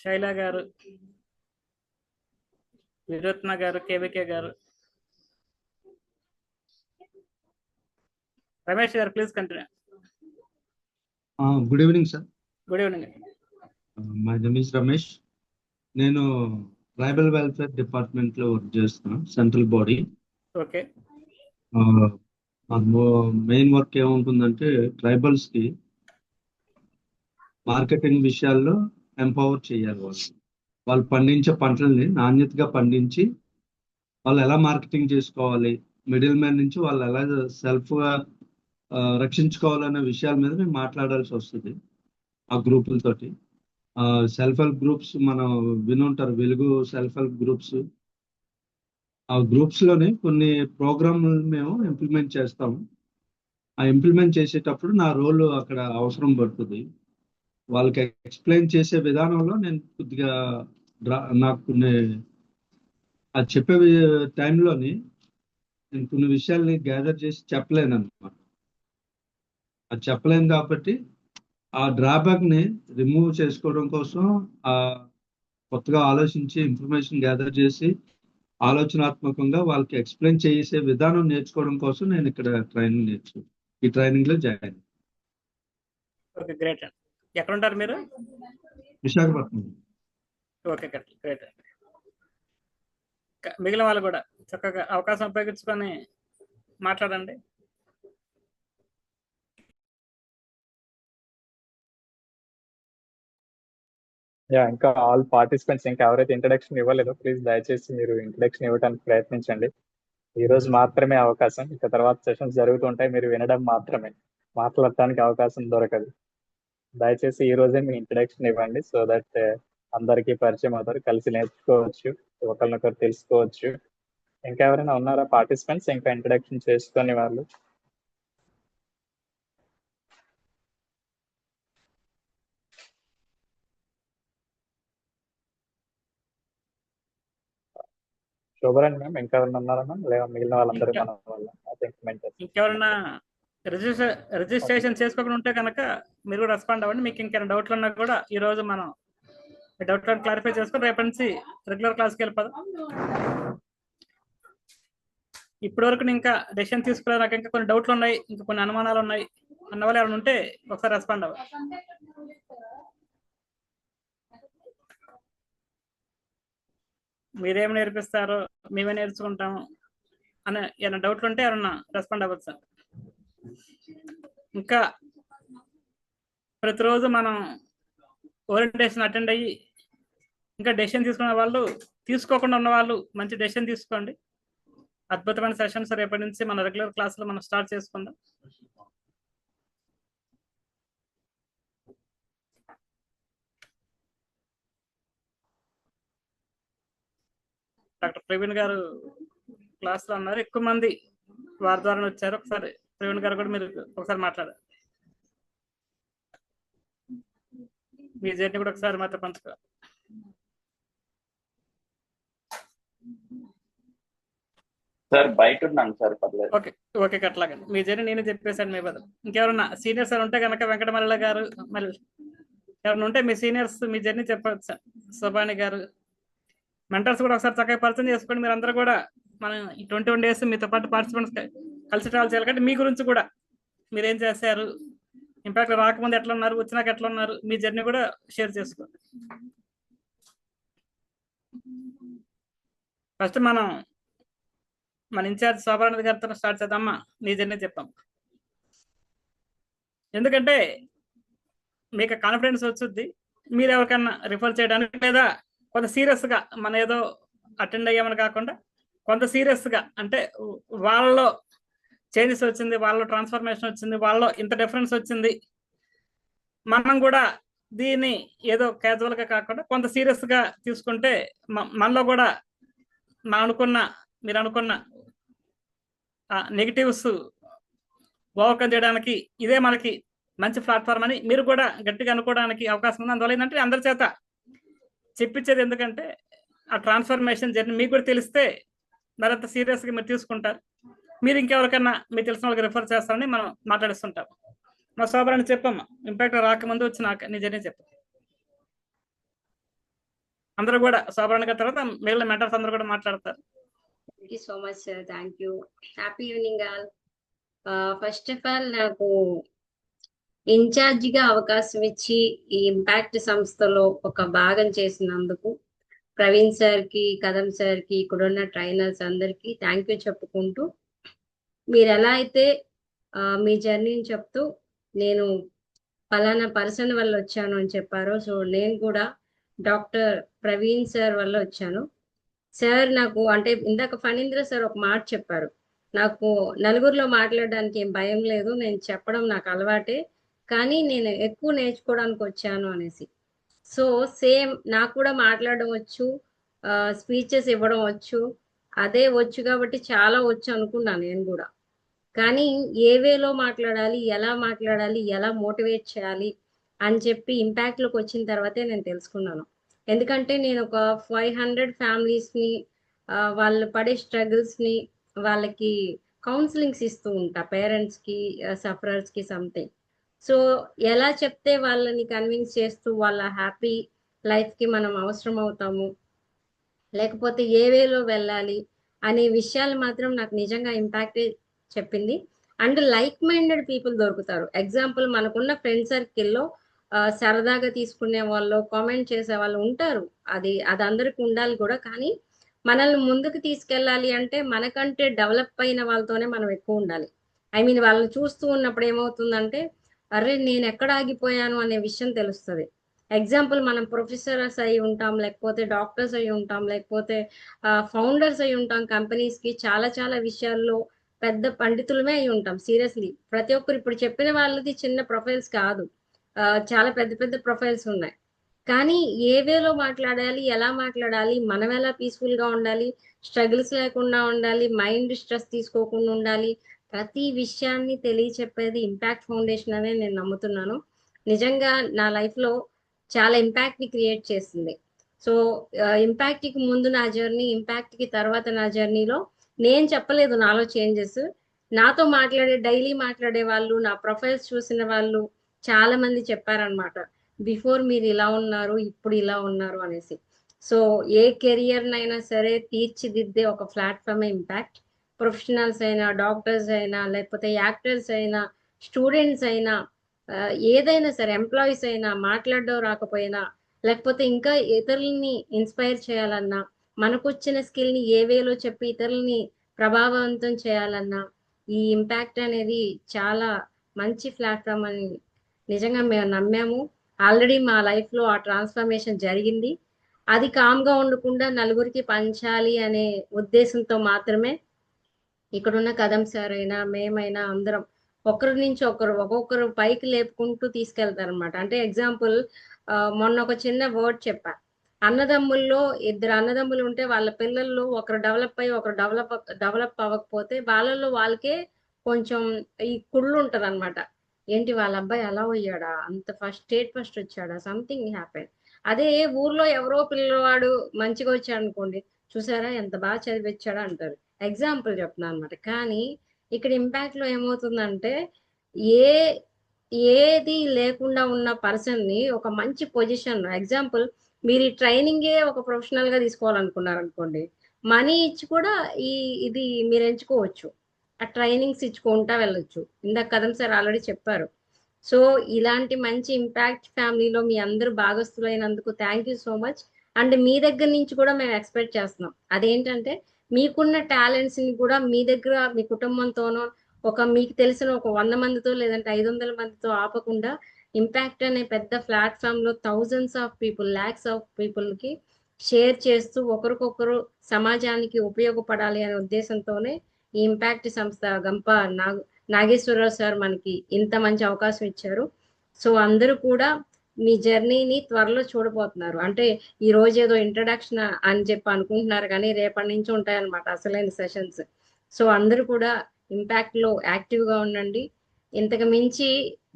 శైల గారు, విరత్న గారు, కేవికే గారు. రమేష్ గారు please continue. Good evening sir. Good evening. My name is Ramesh. నేను ట్రైబల్ వెల్ఫేర్ డిపార్ట్మెంట్ లో వర్క్ చేస్తున్నాను, central body. Okay. Main work ఏముంటుందంటే ట్రైబల్స్ కి మార్కెటింగ్ విషయాల్లో ఎంపవర్ చేయాలి. వాళ్ళు పండించే పంటల్ని నాణ్యతగా పండించి వాళ్ళు ఎలా మార్కెటింగ్ చేసుకోవాలి, మిడిల్ మ్యాన్ నుంచి వాళ్ళు ఎలా సెల్ఫ్గా రక్షించుకోవాలనే విషయాల మీద మేము మాట్లాడాల్సి వస్తుంది ఆ గ్రూపులతోటి. సెల్ఫ్ హెల్ప్ గ్రూప్స్ మనం వినుంటారు, వెలుగు సెల్ఫ్ హెల్ప్ గ్రూప్స్. ఆ గ్రూప్స్లోనే కొన్ని ప్రోగ్రాంలు మేము ఇంప్లిమెంట్ చేస్తాము. ఆ ఇంప్లిమెంట్ చేసేటప్పుడు నా రోల్ అక్కడ అవసరం పడుతుంది. వాళ్ళకి ఎక్స్ప్లెయిన్ చేసే విధానంలో నేను కొద్దిగా నాకు కొన్ని అది చెప్పే టైంలోని నేను కొన్ని విషయాల్ని గ్యాదర్ చేసి చెప్పలేను అనమాట. అది చెప్పలేను కాబట్టి ఆ డ్రాబ్యాక్ని రిమూవ్ చేసుకోవడం కోసం కొత్తగా ఆలోచించి ఇన్ఫర్మేషన్ గ్యాదర్ చేసి ఆలోచనాత్మకంగా వాళ్ళకి ఎక్స్ప్లెయిన్ చేసే విధానం నేర్చుకోవడం కోసం నేను ఇక్కడ ఈ ట్రైనింగ్ లో జాయిన్. Okay, great. ఎక్కడ ఉంటారు మీరు? విశాఖపట్నం. Okay, great. మిగిలిన వాళ్ళు కూడా చక్కగా అవకాశం ఉపయోగించుకొని మాట్లాడండి. ఇంకా ఆల్ పార్టిసిపెంట్స్ ఇంకా ఎవరైతే ఇంట్రడక్షన్ ఇవ్వలేదో ప్లీజ్ దయచేసి మీరు ఇంట్రడక్షన్ ఇవ్వడానికి ప్రయత్నించండి. ఈ రోజు మాత్రమే అవకాశం, ఇక తర్వాత సెషన్స్ జరుగుతుంటాయి, మీరు వినడం మాత్రమే, మాట్లాడటానికి అవకాశం దొరకదు. దయచేసి ఈ రోజే మీ ఇంట్రడక్షన్ ఇవ్వండి, సో దట్ అందరికీ పరిచయం అవుతారు, కలిసి నేర్చుకోవచ్చు, ఒకరినొకరు తెలుసుకోవచ్చు. ఇంకా ఎవరైనా ఉన్నారా పార్టిసిపెంట్స్ ఇంకా ఇంట్రడక్షన్ చేసుకునే వాళ్ళు? శోభరాణి మ్యామ్ ఇంకా ఎవరైనా ఉన్నారా మ్యామ్? లేదా మిగిలిన వాళ్ళందరూ మన వాళ్ళ ఇంకెవరైనా రిజిస్ట్రేషన్ చేసుకోకుండా ఉంటే కనుక మీరు కూడా రెస్పాండ్ అవ్వండి. మీకు ఇంకేమైనా డౌట్లు ఉన్నా కూడా ఈ రోజు మనం డౌట్ క్లారిఫై చేసుకొని రేపటి నుంచి రెగ్యులర్ క్లాస్కి వెళ్ళిపోదాం. ఇప్పటి వరకు ఇంకా డెసిషన్ తీసుకోలేదు, నాకు ఇంకా కొన్ని డౌట్లు ఉన్నాయి, ఇంకా కొన్ని అనుమానాలు ఉన్నాయి అన్న వాళ్ళు ఎవరైనా ఉంటే ఒకసారి రెస్పాండ్ అవ్వాలి. మీరేమి నేర్పిస్తారో మేమే నేర్చుకుంటాము అనే ఏమైనా డౌట్లు ఉంటే ఎవరన్నా రెస్పాండ్ అవ్వచ్చు సార్. ఇంకా ప్రతిరోజు మనం ఓరియంటేషన్ అటెండ్ అయ్యి ఇంకా డెసిషన్ తీసుకునే వాళ్ళు, తీసుకోకుండా ఉన్న వాళ్ళు మంచి డెసిషన్ తీసుకోండి. అద్భుతమైన సెషన్స్ రేపటి నుంచి మన రెగ్యులర్ క్లాసులో మనం స్టార్ట్ చేసుకుందాం. డాక్టర్ ప్రవీణ్ గారు క్లాస్లో ఉన్నారు, ఎక్కువ మంది వారి ద్వారా వచ్చారు. ఒకసారి ప్రవీణ్ గారు కూడా మీరు ఒకసారి మాట్లాడారు, మీ జర్నీ కూడా ఒకసారి మాత్రం పంచుకో. సార్ బయట ఉన్నాను సార్, పర్లేదు. ఓకే అట్లాగే మీ జర్నీ నేను చెప్పేశాను మీ బదులు. ఇంకెవరన్నా సీనియర్స్ ఉంటే కనుక వెంకటమల్ల గారు, మళ్ళీ ఎవరైనా ఉంటే మీ సీనియర్స్ మీ జర్నీ చెప్పవచ్చు సార్. సుబాని గారు, మెంటర్స్ కూడా ఒకసారి చక్కగా పరిచయం చేసుకోండి. మీరు అందరూ కూడా మనం ఈ 21 days మీతో పాటు పార్టిసిపెంట్స్ కలిసి ట్రావెల్ చేయాలి. కాబట్టి మీ గురించి కూడా మీరేం చేశారు, ఇంపాక్ట్ రాకముందు ఎట్లా ఉన్నారు, వచ్చినాక ఎట్లా ఉన్నారు, మీ జర్నీ కూడా షేర్ చేసుకోండి. ఫస్ట్ మన ఇన్ఛార్జ్ శోభానంద్ గారితో స్టార్ట్ చేద్దామా, నీ జర్నీ చెప్పాం. ఎందుకంటే మీకు కాన్ఫిడెన్స్ వచ్చుద్ది, మీరు ఎవరికన్నా రిఫర్ చేయడానికి, లేదా కొంత సీరియస్గా మన ఏదో అటెండ్ అయ్యామని కాకుండా కొంత సీరియస్గా, అంటే వాళ్ళలో చేంజెస్ వచ్చింది, వాళ్ళలో ట్రాన్స్ఫర్మేషన్ వచ్చింది, వాళ్ళలో ఇంత డిఫరెన్స్ వచ్చింది, మనం కూడా దీన్ని ఏదో క్యాజువల్గా కాకుండా కొంత సీరియస్గా తీసుకుంటే మనలో కూడా మీరు అనుకున్న నెగిటివ్స్ ఓవర్కమ్ చేయడానికి ఇదే మనకి మంచి ప్లాట్ఫామ్ అని మీరు కూడా గట్టిగా అనుకోవడానికి అవకాశం ఉంది. అందువల్ల ఏంటంటే అందరి చేత చెప్పించేది, ఎందుకంటే ఆ ట్రాన్స్ఫర్మేషన్ జర్నీ మీకు కూడా తెలిస్తే మరింత సీరియస్గా మీరు తీసుకుంటారు. మీరు ఇంకెవరికన్నా మీకు తెలిసిన వాళ్ళకి రిఫర్ చేస్తారని మనం మాట్లాడిస్తుంటాం. మా శోభరాన్ని చెప్పమ్మా, ఇంపాక్ట్ రాకముందు వచ్చినాక నీ జర్నీ చెప్పు. అందరూ కూడా శోభరాణి గారి తర్వాత మిగిలిన మెంటర్స్ అందరూ కూడా మాట్లాడతారు. Thank you so much, sir. Thank you. Happy evening, all. First of all, నాకు ఇన్ఛార్జిగా అవకాశం ఇచ్చి ఈ ఇంపాక్ట్ సంస్థలో ఒక భాగం చేసినందుకు ప్రవీణ్ సార్కి, కదం సార్కి, ఇక్కడున్న ట్రైనర్స్ అందరికీ థ్యాంక్ యూ చెప్పుకుంటూ, మీరు ఎలా అయితే మీ జర్నీని చెప్తూ నేను పలానా పర్సన్ వల్ల వచ్చాను అని చెప్పారో, సో నేను కూడా డాక్టర్ ప్రవీణ్ సార్ వల్ల వచ్చాను. సార్ నాకు అంటే ఇందాక ఫణీంద్ర సార్ ఒక మాట చెప్పారు, నాకు నలుగురిలో మాట్లాడడానికి ఏం భయం లేదు, నేను చెప్పడం నాకు అలవాటే, కానీ నేను ఎక్కువ నేర్చుకోవడానికి వచ్చాను అనేసి. సో సేమ్ నాకు కూడా మాట్లాడడం వచ్చు, స్పీచెస్ ఇవ్వడం వచ్చు, అదే వచ్చు కాబట్టి చాలా వచ్చు అనుకున్నాను నేను కూడా. కానీ ఏ వేలో మాట్లాడాలి, ఎలా మోటివేట్ చేయాలి అని చెప్పి ఇంపాక్ట్లోకి వచ్చిన తర్వాతే నేను తెలుసుకున్నాను. ఎందుకంటే నేను ఒక 500 ఫ్యామిలీస్ని వాళ్ళు పడే స్ట్రగుల్స్ని వాళ్ళకి కౌన్సిలింగ్స్ ఇస్తూ ఉంటా, పేరెంట్స్కి, సఫరర్స్కి సంథింగ్. సో ఎలా చెప్తే వాళ్ళని కన్విన్స్ చేస్తూ వాళ్ళ హ్యాపీ లైఫ్కి మనం అవసరం అవుతాము, లేకపోతే ఏ వేలో వెళ్ళాలి అనే విషయాలు మాత్రం నాకు నిజంగా ఇంపాక్ట్ చెప్పింది. అండ్ లైక్ మైండెడ్ పీపుల్ దొరుకుతారు. ఎగ్జాంపుల్, మనకున్న ఫ్రెండ్ సర్కిల్లో సరదాగా తీసుకునే వాళ్ళు, కామెంట్ చేసే వాళ్ళు ఉంటారు. అది అందరికి ఉండాలి కూడా. కానీ మనల్ని ముందుకు తీసుకెళ్ళాలి అంటే మనకంటే డెవలప్ అయిన వాళ్ళతోనే మనం ఎక్కువ ఉండాలి. ఐ మీన్ వాళ్ళని చూస్తూ ఉన్నప్పుడు ఏమవుతుందంటే, అరే నేను ఎక్కడ ఆగిపోయాను అనే విషయం తెలుస్తుంది. ఎగ్జాంపుల్ మనం ప్రొఫెసర్స్ అయి ఉంటాం, లేకపోతే డాక్టర్స్ అయి ఉంటాం, లేకపోతే ఫౌండర్స్ అయి ఉంటాం కంపెనీస్కి. చాలా చాలా విషయాల్లో పెద్ద పండితులమే అయి ఉంటాం. సీరియస్లీ ప్రతి ఒక్కరు ఇప్పుడు చెప్పిన వాళ్ళది చిన్న ప్రొఫైల్స్ కాదు, చాలా పెద్ద పెద్ద ప్రొఫైల్స్ ఉన్నాయి. కానీ ఏ వేలో మాట్లాడాలి, ఎలా మాట్లాడాలి, మనం ఎలా పీస్ఫుల్గా ఉండాలి, స్ట్రగుల్స్ లేకుండా ఉండాలి, మైండ్ స్ట్రెస్ తీసుకోకుండా ఉండాలి, ప్రతి విషయాన్ని తెలియచెప్పేది ఇంపాక్ట్ ఫౌండేషన్ అనే నేను నమ్ముతున్నాను. నిజంగా నా లైఫ్లో చాలా ఇంపాక్ట్ని క్రియేట్ చేసింది. సో ఇంపాక్ట్కి ముందు నా జర్నీ, ఇంపాక్ట్కి తర్వాత నా జర్నీలో నేను చెప్పలేదు నాలో చేంజెస్. నాతో డైలీ మాట్లాడే వాళ్ళు, నా ప్రొఫైల్స్ చూసిన వాళ్ళు చాలా మంది చెప్పారనమాట, బిఫోర్ మీరు ఇలా ఉన్నారు, ఇప్పుడు ఇలా ఉన్నారు అనేసి. సో ఏ కెరియర్నైనా సరే తీర్చిదిద్దే ఒక ప్లాట్ఫామ్ ఇంపాక్ట్. ప్రొఫెషనల్స్ అయినా, డాక్టర్స్ అయినా, లేకపోతే యాక్టర్స్ అయినా, స్టూడెంట్స్ అయినా, ఏదైనా సరే, ఎంప్లాయీస్ అయినా, మాట్లాడడం రాకపోయినా, లేకపోతే ఇంకా ఇతరులని ఇన్స్పైర్ చేయాలన్నా, మనకు వచ్చిన స్కిల్ని ఏ వేలో చెప్పి ఇతరులని ప్రభావవంతం చేయాలన్నా, ఈ ఇంపాక్ట్ అనేది చాలా మంచి ప్లాట్ఫామ్ అని నిజంగా మేము నమ్మాము. ఆల్రెడీ మా లైఫ్లో ఆ ట్రాన్స్ఫర్మేషన్ జరిగింది. అది కామ్గా ఉండకుండా నలుగురికి పంచాలి అనే ఉద్దేశంతో మాత్రమే ఇక్కడున్న కదం సార్ అయినా, మేమైనా అందరం ఒకరి నుంచి ఒక్కొక్కరు పైకి లేపుకుంటూ తీసుకెళ్తారనమాట. అంటే ఎగ్జాంపుల్, మొన్న ఒక చిన్న వర్డ్ చెప్పా. అన్నదమ్ముల్లో 2 అన్నదమ్ములు ఉంటే వాళ్ళ పిల్లల్లో ఒకరు డెవలప్ అయ్యి ఒకరు డెవలప్ అవ్వకపోతే వాళ్ళల్లో వాళ్ళకే కొంచెం ఈ కుళ్ళు ఉంటుంది అనమాట. ఏంటి వాళ్ళ అబ్బాయి అలా అయ్యాడా, అంత స్టేట్ ఫస్ట్ వచ్చాడా, సంథింగ్ హ్యాపెన్. అదే ఊర్లో ఎవరో పిల్లవాడు మంచిగా వచ్చాడు అనుకోండి, చూసారా ఎంత బాగా చదివించాడా అంటారు. ఎగ్జాంపుల్ చెప్తున్నాను అనమాట. కానీ ఇక్కడ ఇంపాక్ట్లో ఏమవుతుందంటే, ఏది లేకుండా ఉన్న పర్సన్ని ఒక మంచి పొజిషన్, ఎగ్జాంపుల్ మీరు ఈ ట్రైనింగే ఒక ప్రొఫెషనల్గా తీసుకోవాలనుకున్నారు అనుకోండి, మనీ ఇచ్చి కూడా ఇది మీరు ఎంచుకోవచ్చు. ఆ ట్రైనింగ్స్ ఇచ్చుకుంటా వెళ్ళొచ్చు. ఇందాక కదం సార్ ఆల్రెడీ చెప్పారు. సో ఇలాంటి మంచి ఇంపాక్ట్ ఫ్యామిలీలో మీ అందరూ భాగస్థులైనందుకు thank you so much. And మీ దగ్గర నుంచి కూడా మేము ఎక్స్పెక్ట్ చేస్తున్నాం. అదేంటంటే మీకున్న టాలెంట్స్ని కూడా మీ దగ్గర మీ కుటుంబంతోనో, మీకు తెలిసిన ఒక 100 మందితో లేదంటే 500 మందితో ఆపకుండా ఇంపాక్ట్ అనే పెద్ద ప్లాట్ఫామ్లో thousands of people, lakhs of పీపుల్కి షేర్ చేస్తూ ఒకరికొకరు సమాజానికి ఉపయోగపడాలి అనే ఉద్దేశంతోనే ఈ ఇంపాక్ట్ సంస్థ గంప నాగేశ్వరరావు సార్ మనకి ఇంత మంచి అవకాశం ఇచ్చారు. సో అందరూ కూడా మీ జర్నీని త్వరలో చూడబోతున్నారు. అంటే ఈ రోజు ఏదో ఇంట్రడక్షన్ అని చెప్పి అనుకుంటున్నారు, కానీ రేపటి నుంచి ఉంటాయన్నమాట అసలైన సెషన్స్. సో అందరూ కూడా ఇంపాక్ట్లో యాక్టివ్గా ఉండండి. ఇంతకు మించి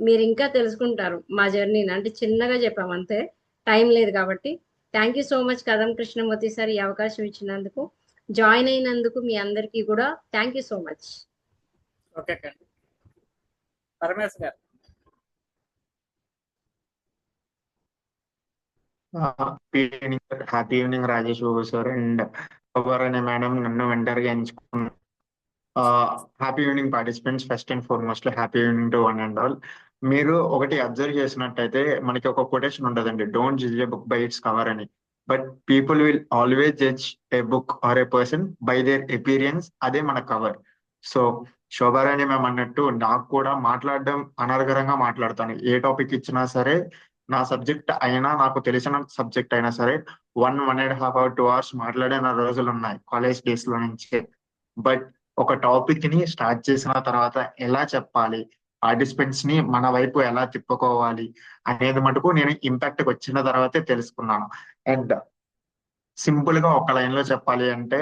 మీరు ఇంకా తెలుసుకుంటారు మా జర్నీని. అంటే చిన్నగా చెప్పాం అంతే, టైం లేదు కాబట్టి. Thank you so much Kadam Krishnamurthy sir ఈ అవకాశం ఇచ్చినందుకు, జాయిన్ అయినందుకు మీ అందరికీ కూడా thank you so much. Okay Paramesh garu. Happy evening Rajesh Babu sir and అనే మేడం నన్ను వెంటర్గా ఎంచుకున్నాను. Happy evening participants. First and foremost happy evening to one and all. మీరు ఒకటి అబ్జర్వ్ చేసినట్టయితే మనకి ఒక కొటేషన్ ఉంటుందండి, don't judge a book by its cover అని, but people will always judge a book or a person by their experience. అదే మన cover. So Shobharani ma'am అన్నట్టు నాకు కూడా మాట్లాడడం అనర్గరంగా మాట్లాడతాను. ఏ టాపిక్ ఇచ్చినా సరే, నా సబ్జెక్ట్ అయినా, నాకు తెలిసిన సబ్జెక్ట్ అయినా సరే 1.5 hours 2 hours మాట్లాడిన రోజులు ఉన్నాయి కాలేజ్ డేస్ లో నుంచే. బట్ ఒక టాపిక్ ని స్టార్ట్ చేసిన తర్వాత ఎలా చెప్పాలి, పార్టిసిపెంట్స్ ని మన వైపు ఎలా తిప్పుకోవాలి అనేది మటుకు నేను ఇంపాక్ట్ వచ్చిన తర్వాతే తెలుసుకున్నాను. అండ్ సింపుల్ గా ఒక లైన్ లో చెప్పాలి అంటే,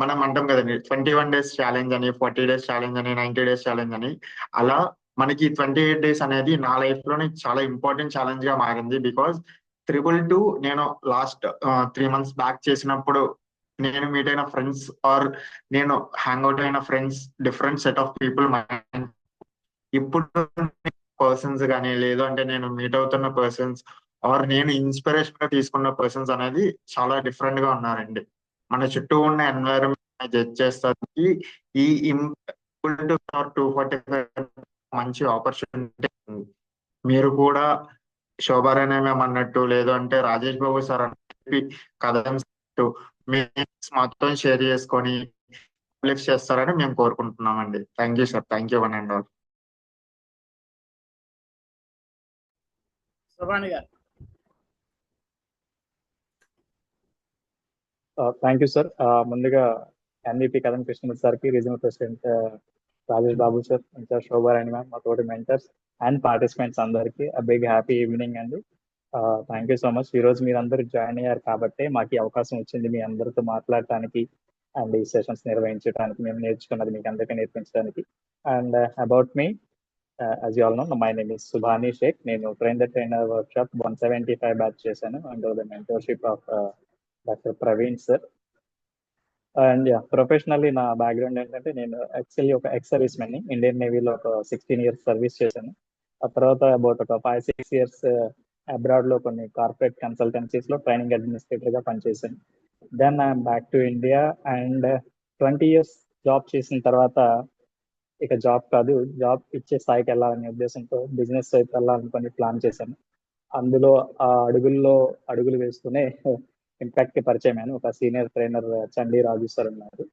మనం అంటాం కదండి 21 days ఛాలెంజ్ అని, 40 days ఛాలెంజ్ అని, 90 days ఛాలెంజ్ అని. అలా మనకి 28 days అనేది నా లైఫ్ లోనే చాలా ఇంపార్టెంట్ ఛాలెంజ్ గా మారింది. బికాస్ 222 నేను లాస్ట్ 3 months బ్యాక్ చేసినప్పుడు నేను మీట్ అయిన ఫ్రెండ్స్ ఆర్ నేను హ్యాంగ్అవుట్ అయిన friends different set of people. ఇప్పుడు పర్సన్స్ కానీ, లేదు అంటే నేను మీట్ అవుతున్న పర్సన్స్ ఆర్ నేను ఇన్స్పిరేషన్ గా తీసుకున్న పర్సన్స్ అనేది చాలా డిఫరెంట్ గా ఉన్నారండి. మన చుట్టూ ఉన్న ఎన్వైరన్మెంట్ జడ్జ్ చేస్తానికి ఈ 245 మంచి ఆపర్చునిటీ. మీరు కూడా శోభారాణి మ్యామ్ అన్నట్టు, లేదు అంటే రాజేష్ బాబు సార్ అన్నట్టు, కథం మీ మొత్తం షేర్ చేసుకొని పబ్లిష్ చేస్తారని మేము కోరుకుంటున్నామండి. Thank you sir. Thank you one and all. Subhani garu. Thank you sir. ముందుగా ఎన్విపి కదం కృష్ణమూర్తి సార్కి, regional president Rajesh Babu sir, ఇంకా శోభారాణి మ్యామ్, మా తోటి మెంటర్స్ అండ్ పార్టిసిపెంట్స్ అందరికీ బిగ్ హ్యాపీ ఈవినింగ్ అండి. Thank you so much. ఈరోజు మీరు అందరూ జాయిన్ అయ్యారు కాబట్టి మాకు ఈ అవకాశం వచ్చింది మీ అందరితో మాట్లాడటానికి అండ్ ఈ సెషన్స్ నిర్వహించడానికి, మేము నేర్చుకున్నది మీకు అందరికీ నేర్పించడానికి. And about me, as you all know, my name is Subhani Sheikh. నేను train the trainer workshop 175 batch చేశాను under the mentorship of doctor Praveen sir. And professionally నా బ్యాక్గ్రౌండ్ ఏంటంటే, నేను యాక్చువల్లీ ఒక ఎక్స్ సర్వీస్ మెన్, ఇండియన్ నేవీలో ఒక 16 years service చేశాను. ఆ తర్వాత అబౌట్ ఒక 5-6 years అబ్రాడ్లో కొన్ని కార్పొరేట్ కన్సల్టెన్సీస్లో ట్రైనింగ్ అడ్మినిస్ట్రేటర్గా పనిచేశాను. Then I'm back to India and 20 years job చేసిన తర్వాత ఇక జాబ్ కాదు, జాబ్ ఇచ్చే స్థాయికి వెళ్ళాలనే ఉద్దేశంతో బిజినెస్ వైపు వెళ్ళాలనుకొని ప్లాన్ చేశాను. అందులో ఆ అడుగులు వేస్తూనే ఇంపాక్ట్ కి పరిచయం అయిన ఒక సీనియర్ ట్రైనర్ చండీ రాజు సార్ ఉన్నారు.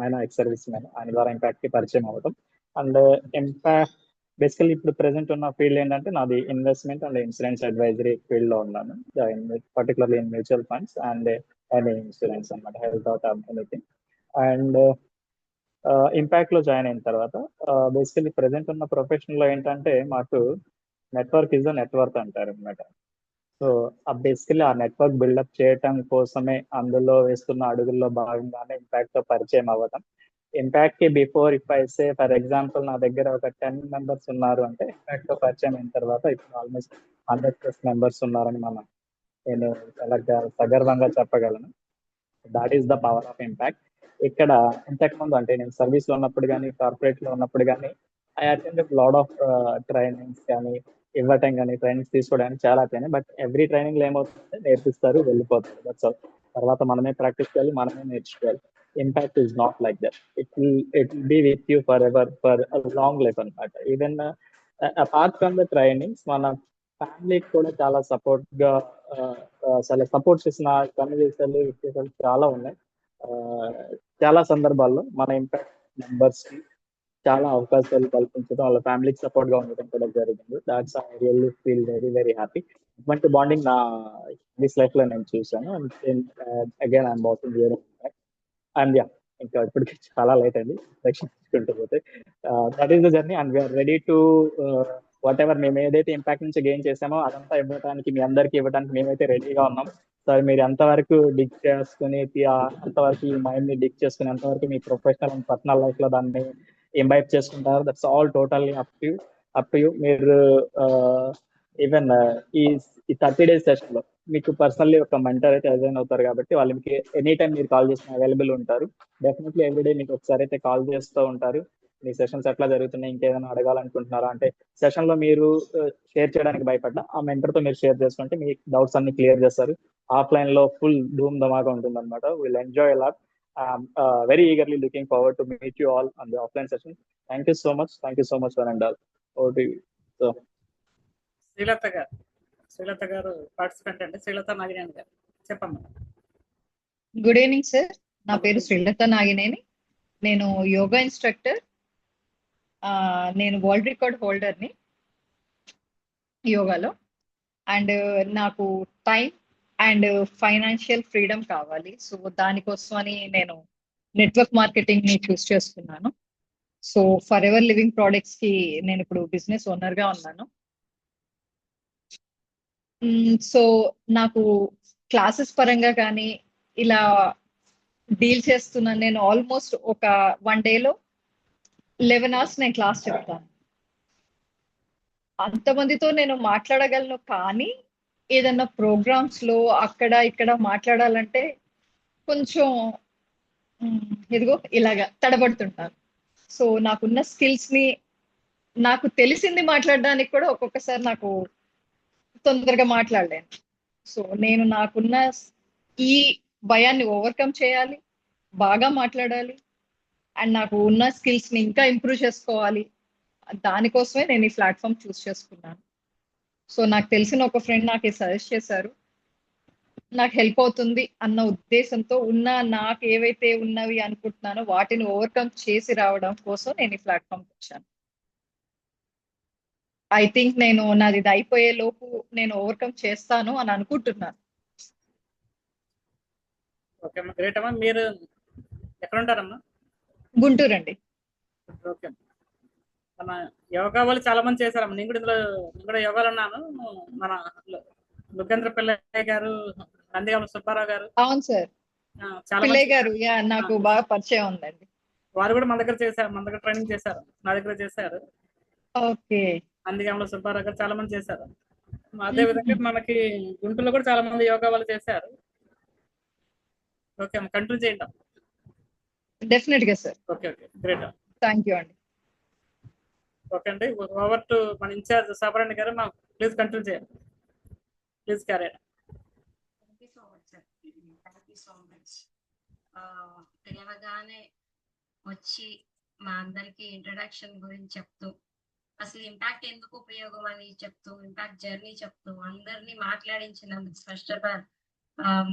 ఆయన ఎక్స్ సర్వీస్ మ్యాన్. ఆయన ద్వారా ఇంపాక్ట్ కి పరిచయం అవ్వడం అండ్ ఇంపాక్ట్ బేసికల్లీ ఇప్పుడు ప్రెసెంట్ ఉన్న ఫీల్డ్ ఏంటంటే, నాది investment and insurance advisory field లో ఉన్నాను, particularly in mutual funds and insurance అన్నమాట, హెల్త్ ఎనీథింగ్. అండ్ ఇంపాక్ట్ లో జాయిన్ అయిన తర్వాత బేసికలీ ప్రెసెంట్ ఉన్న ప్రొఫెషన్ లో ఏంటంటే, మాకు నెట్వర్క్ ఇస్ ద నెట్వర్క్ అంటారు అనమాట. సో బేసికలీ ఆ నెట్వర్క్ బిల్డప్ చేయటం కోసమే అందులో వేస్తున్న అడుగుల్లో భాగంగానే ఇంపాక్ట్ తో పరిచయం అవ్వడం. ఇంపాక్ట్ కి before if I say for example నా దగ్గర ఒక 10 members ఉన్నారు అంటే, ఇంపాక్ట్ తో పరిచయం అయిన తర్వాత ఇప్పుడు ఆల్మోస్ట్ 100+ members ఉన్నారని నేను చాలా సగర్వంగా చెప్పగలను. That is the power of impact. ఇక్కడ ఇంతకుముందు అంటే నేను సర్వీస్ లో ఉన్నప్పుడు కానీ, కార్పొరేట్ లో ఉన్నప్పుడు కానీ, I attended lot of trainings కానీ, ఇవ్వటం కానీ, ట్రైనింగ్స్ తీసుకోవడానికి చాలా అయినాయి. బట్ ఎవ్రీ ట్రైనింగ్ లో ఏమవుతుందంటే, నేర్పిస్తారు, వెళ్ళిపోతారు. That's all. తర్వాత మనమే ప్రాక్టీస్ చేయాలి, మనమే నేర్చుకోవాలి. Impact is not like that. It will be with you forever, for long life అనమాట. Even apart from the trainings, మన ఫ్యామిలీకి కూడా చాలా సపోర్ట్ గా చాలా సపోర్ట్ చేసిన విశేషాలు చాలా ఉన్నాయి. చాలా సందర్భాల్లో మన ఇంపాక్ట్ మెంబర్స్ కి చాలా అవకాశాలు కల్పించడం, వాళ్ళ ఫ్యామిలీకి సపోర్ట్ గా ఉండడం కూడా జరిగింది. That's I really feel very very happy. ఇటువంటి బాండింగ్ నా దిస్ లైఫ్ లో నేను చూసాను. Again I'm watching your impact. And ఇంకా ఇప్పటికి చాలా లేట్ అయింది రక్షించుకుంటూ పోతే. That is the journey and we're ready to whatever మేము ఏదైతే ఇంపాక్ట్ నుంచి గెయిన్ చేసామో అదంతా ఇవ్వడానికి, మీ అందరికి ఇవ్వడానికి మేమైతే రెడీగా ఉన్నాం. సార్ మీరు ఎంతవరకు డిక్ చేసుకుని, అంతవరకు ఈ మైండ్ ని డిక్ చేసుకుని, ఎంతవరకు మీ ప్రొఫెషనల్ అండ్ పర్సనల్ లైఫ్ లో దాన్ని ఇంబైబ్ చేసుకుంటారు, that's all totally up to you. మీరు ఈవెన్ ఈ 30 days సెషన్ లో మీకు పర్సనల్లీ ఒక మెంటర్ అయితే అజైన్ అవుతారు కాబట్టి, వాళ్ళు మీకు ఎనీ టైం మీరు కాల్ చేసిన అవైలబుల్ ఉంటారు. డెఫినెట్లీ ఎవ్రీడే మీకు ఒకసారి అయితే కాల్ చేస్తూ ఉంటారు. మీ సెషన్స్ ఎట్లా జరుగుతున్నాయి, ఇంకేదైనా అడగాలనుకుంటున్నారా అంటే, సెషన్ లో మీరు షేర్ చేయడానికి భయపడ్డా ఆ మెంటర్ తో మీరు షేర్ చేసుకుంటే మీ డౌట్స్ అన్ని క్లియర్ చేస్తారు. ఆఫ్లైన్ లో ఫుల్ ధూమ్ ధమాగా ఉంటుంది అనమాట. Will enjoy lot. Very eagerly looking forward to meet you all on the offline session. Thank you so much one and all. Srilatha గారు పార్టిసిపెంట్ అండి. శ్రీలత నాగినేని గారు చెప్పమ్మా. Good evening sir. నా పేరు శ్రీలత నాగినేని. నేను యోగా ఇన్స్ట్రక్టర్. నేను వరల్డ్ రికార్డ్ హోల్డర్ని యోగాలో. అండ్ నాకు టైం అండ్ ఫైనాన్షియల్ ఫ్రీడమ్ కావాలి. సో దానికోసమని నేను నెట్వర్క్ మార్కెటింగ్ ని చూస్ చేసుకున్నాను. So for ever living products కి నేను ఇప్పుడు బిజినెస్ ఓనర్ గా ఉన్నాను. సో నాకు క్లాసెస్ పరంగా కానీ ఇలా డీల్ చేస్తున్నాను. నేను ఆల్మోస్ట్ ఒక 1 dayలో 11 hours నేను క్లాస్ చెప్తాను. అంతమందితో నేను మాట్లాడగలను, కానీ ఏదన్నా ప్రోగ్రామ్స్ లో అక్కడ ఇక్కడ మాట్లాడాలంటే కొంచెం ఇదిగో ఇలాగా తడబడుతుంటాను. సో నాకున్న స్కిల్స్ ని, నాకు తెలిసింది మాట్లాడడానికి కూడా ఒక్కొక్కసారి నాకు తొందరగా మాట్లాడలేను. సో నేను నాకున్న ఈ భయాన్ని ఓవర్కమ్ చేయాలి, బాగా మాట్లాడాలి, అండ్ నాకు ఉన్న స్కిల్స్ ని ఇంకా ఇంప్రూవ్ చేసుకోవాలి. దానికోసమే నేను ఈ ప్లాట్ఫామ్ చూస్ చేసుకున్నాను. సో నాకు తెలిసిన ఒక ఫ్రెండ్ నాకు సజెస్ట్ చేశారు. నాకు హెల్ప్ అవుతుంది అన్న ఉద్దేశంతో నాకు ఏవైతే ఉన్నవి అనుకుంటున్నానో వాటిని ఓవర్కమ్ చేసి రావడం కోసం నేను ఈ ప్లాట్ఫామ్ వచ్చాను. ఐ థింక్ నేను నాది ఇది అయిపోయే లోపు నేను ఓవర్కమ్ చేస్తాను అని అనుకుంటున్నాను. ఓకే అమ్మా, గ్రేట్ అమ్మా. మీరు ఎక్కడ ఉంటారమ్మా? గుంటూరు అండి. ఓకే. మన యోగా వాళ్ళు చాలా మంది చేశారమ్మా. నేను కూడా యోగాలో ఉన్నాను. మన లుకేంద్ర పిల్లయ్య గారు, నందిగామ సుబ్బారావు గారు, అవును సార్, చాలా పిల్లయ్య మంది గారు నాకు బాగా పరిచయం ఉందండి. వారు కూడా మన దగ్గర చేశారు, మన దగ్గర ట్రైనింగ్ చేశారు, నా దగ్గర చేశారు. ఓకే. నందిగామలో సుబ్బారావు గారు చాలా మంది చేశారు. అదే విధంగా మనకి గుంటూరులో కూడా చాలా మంది యోగా వాళ్ళు చేశారు. ఓకే అమ్మ, కంటిన్యూ చేయండి. డెఫినెట్ గా sir. Okay okay, great. Thank you అండి. ఓకే అండి, ఓవర్ టు మన ఇన్ఛార్జ్ సాబరాణి గారు. మా ప్లీజ్ కంటిన్యూ చేయండి. Please carry. Thank you so much. తెలియగానే వచ్చి మా అందరికి ఇంట్రడక్షన్ గురించి చెప్తూ, అసలు ఇంపాక్ట్ ఎందుకు ఉపయోగం అని చెప్తూ, ఇంపాక్ట్ జర్నీ చెప్తూ అందరినీ మాట్లాడించినందుకు ఫస్ట్ ఆఫ్ ఆల్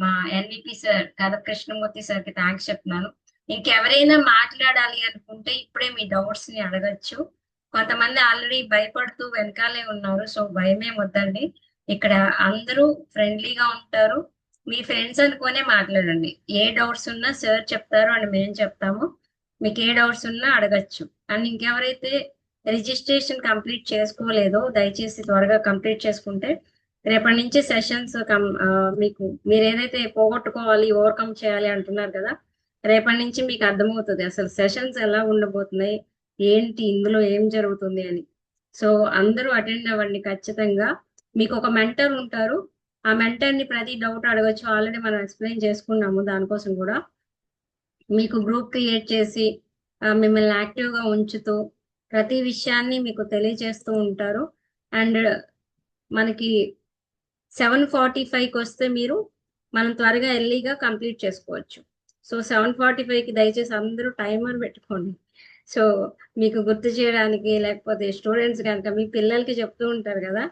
మా ఎన్విపి సార్ కథ కృష్ణమూర్తి సార్కి థ్యాంక్స్ చెప్తున్నాను. ఇంకెవరైనా మాట్లాడాలి అనుకుంటే ఇప్పుడే మీ డౌట్స్ ని అడగచ్చు. కొంతమంది ఆల్రెడీ భయపడుతూ వెనకాలే ఉన్నారు, సో భయమే వద్దండి. ఇక్కడ అందరూ ఫ్రెండ్లీగా ఉంటారు. మీ ఫ్రెండ్స్ అనుకునే మాట్లాడండి. ఏ డౌట్స్ ఉన్నా సార్ చెప్తారు అని మేము చెప్తాము. మీకు ఏ డౌట్స్ ఉన్నా అడగచ్చు. అండ్ ఇంకెవరైతే రిజిస్ట్రేషన్ కంప్లీట్ చేసుకోలేదో దయచేసి త్వరగా కంప్లీట్ చేసుకుంటే రేపటి నుంచి సెషన్స్ మీకు మీరు ఏదైతే పోగొట్టుకోవాలి, ఓవర్కమ్ చేయాలి అంటున్నారు కదా, రేపటి నుంచి మీకు అర్థమవుతుంది అసలు సెషన్స్ ఎలా ఉండబోతున్నాయి, ఏంటి ఇందులో ఏం జరుగుతుంది అని. సో అందరూ అటెండ్ అవ్వండి ఖచ్చితంగా. మీకు ఒక మెంటర్ ఉంటారు, ఆ మెంటర్ ని ప్రతి డౌట్ అడగచ్చు. ఆల్రెడీ మనం ఎక్స్ప్లెయిన్ చేసుకున్నాము. దానికోసం కూడా మీకు గ్రూప్ క్రియేట్ చేసి మిమ్మల్ని యాక్టివ్ గా ఉంచుతూ ప్రతి విషయాన్ని మీకు తెలియజేస్తూ ఉంటారు. అండ్ మనకి 7:45కి వస్తే మనం త్వరగా ఎర్లీగా కంప్లీట్ చేసుకోవచ్చు. సో 7:45కి దయచేసి అందరూ టైమర్ పెట్టుకోండి. సో మీకు గుర్తు చేయడానికి, లేకపోతే స్టూడెంట్స్ కనుక మీ పిల్లలకి చెప్తూ ఉంటారు కదా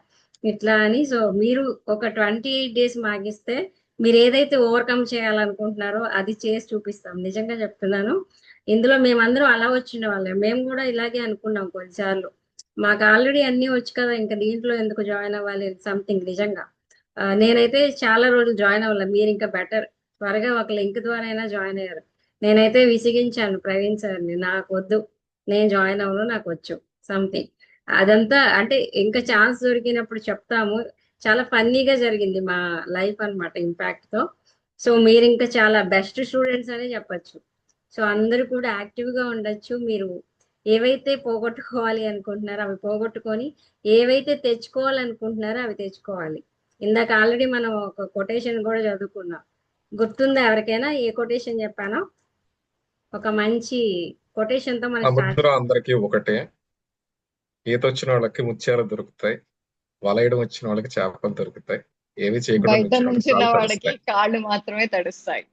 ఇట్లా అని. సో మీరు ఒక 28 days మాగిస్తే మీరు ఏదైతే ఓవర్కమ్ చేయాలనుకుంటున్నారో అది చేసి చూపిస్తాం. నిజంగా చెప్తున్నాను. ఇందులో మేమందరం అలా వచ్చిన వాళ్ళే. మేము కూడా ఇలాగే అనుకున్నాం కొన్నిసార్లు. మాకు ఆల్రెడీ అన్నీ వచ్చు కదా, ఇంకా దీంట్లో ఎందుకు జాయిన్ అవ్వాలి సంథింగ్. నిజంగా నేనైతే చాలా రోజులు జాయిన్ అవ్వాలి. మీరు ఇంకా బెటర్, త్వరగా ఒక లింక్ ద్వారా అయినా జాయిన్ అయ్యారు. నేనైతే విసిగించాను ప్రవీణ్ సార్ని, నాకు వద్దు, నేను జాయిన్ అవ్వను, నాకు వచ్చు సంథింగ్. అదంతా అంటే ఇంకా ఛాన్స్ దొరికినప్పుడు చెప్తాము. చాలా ఫన్నీగా జరిగింది మా లైఫ్ అనమాట ఇంపాక్ట్ తో. సో మీరు ఇంకా చాలా బెస్ట్ స్టూడెంట్స్ అనే చెప్పచ్చు. సో అందరూ కూడా యాక్టివ్ గా ఉండొచ్చు. మీరు ఏవైతే పోగొట్టుకోవాలి అనుకుంటున్నారో అవి పోగొట్టుకొని, ఏవైతే తెచ్చుకోవాలనుకుంటున్నారో అవి తెచ్చుకోవాలి. ఇందాక ఆల్రెడీ మనం ఒక కొటేషన్ కూడా చదువుకున్నాం. గుర్తుందా ఎవరికైనా ఏ కొటేషన్ చెప్పానో? ఒక మంచి కొటేషన్ తో మనం స్టార్ట్. సముద్రం అందరికీ ఒకటే, ఈత వచ్చిన వాళ్ళకి ముత్యాలు దొరుకుతాయి, వలయడం వచ్చిన వాళ్ళకి చేపలు దొరుకుతాయి, ఏవి చేయకుండా బయట నుంచిన వాళ్ళకి నుంచిన కాళ్ళు వాడికి తడుస్తాయి. కాళ్ళు మాత్రమే తడుస్తాయి.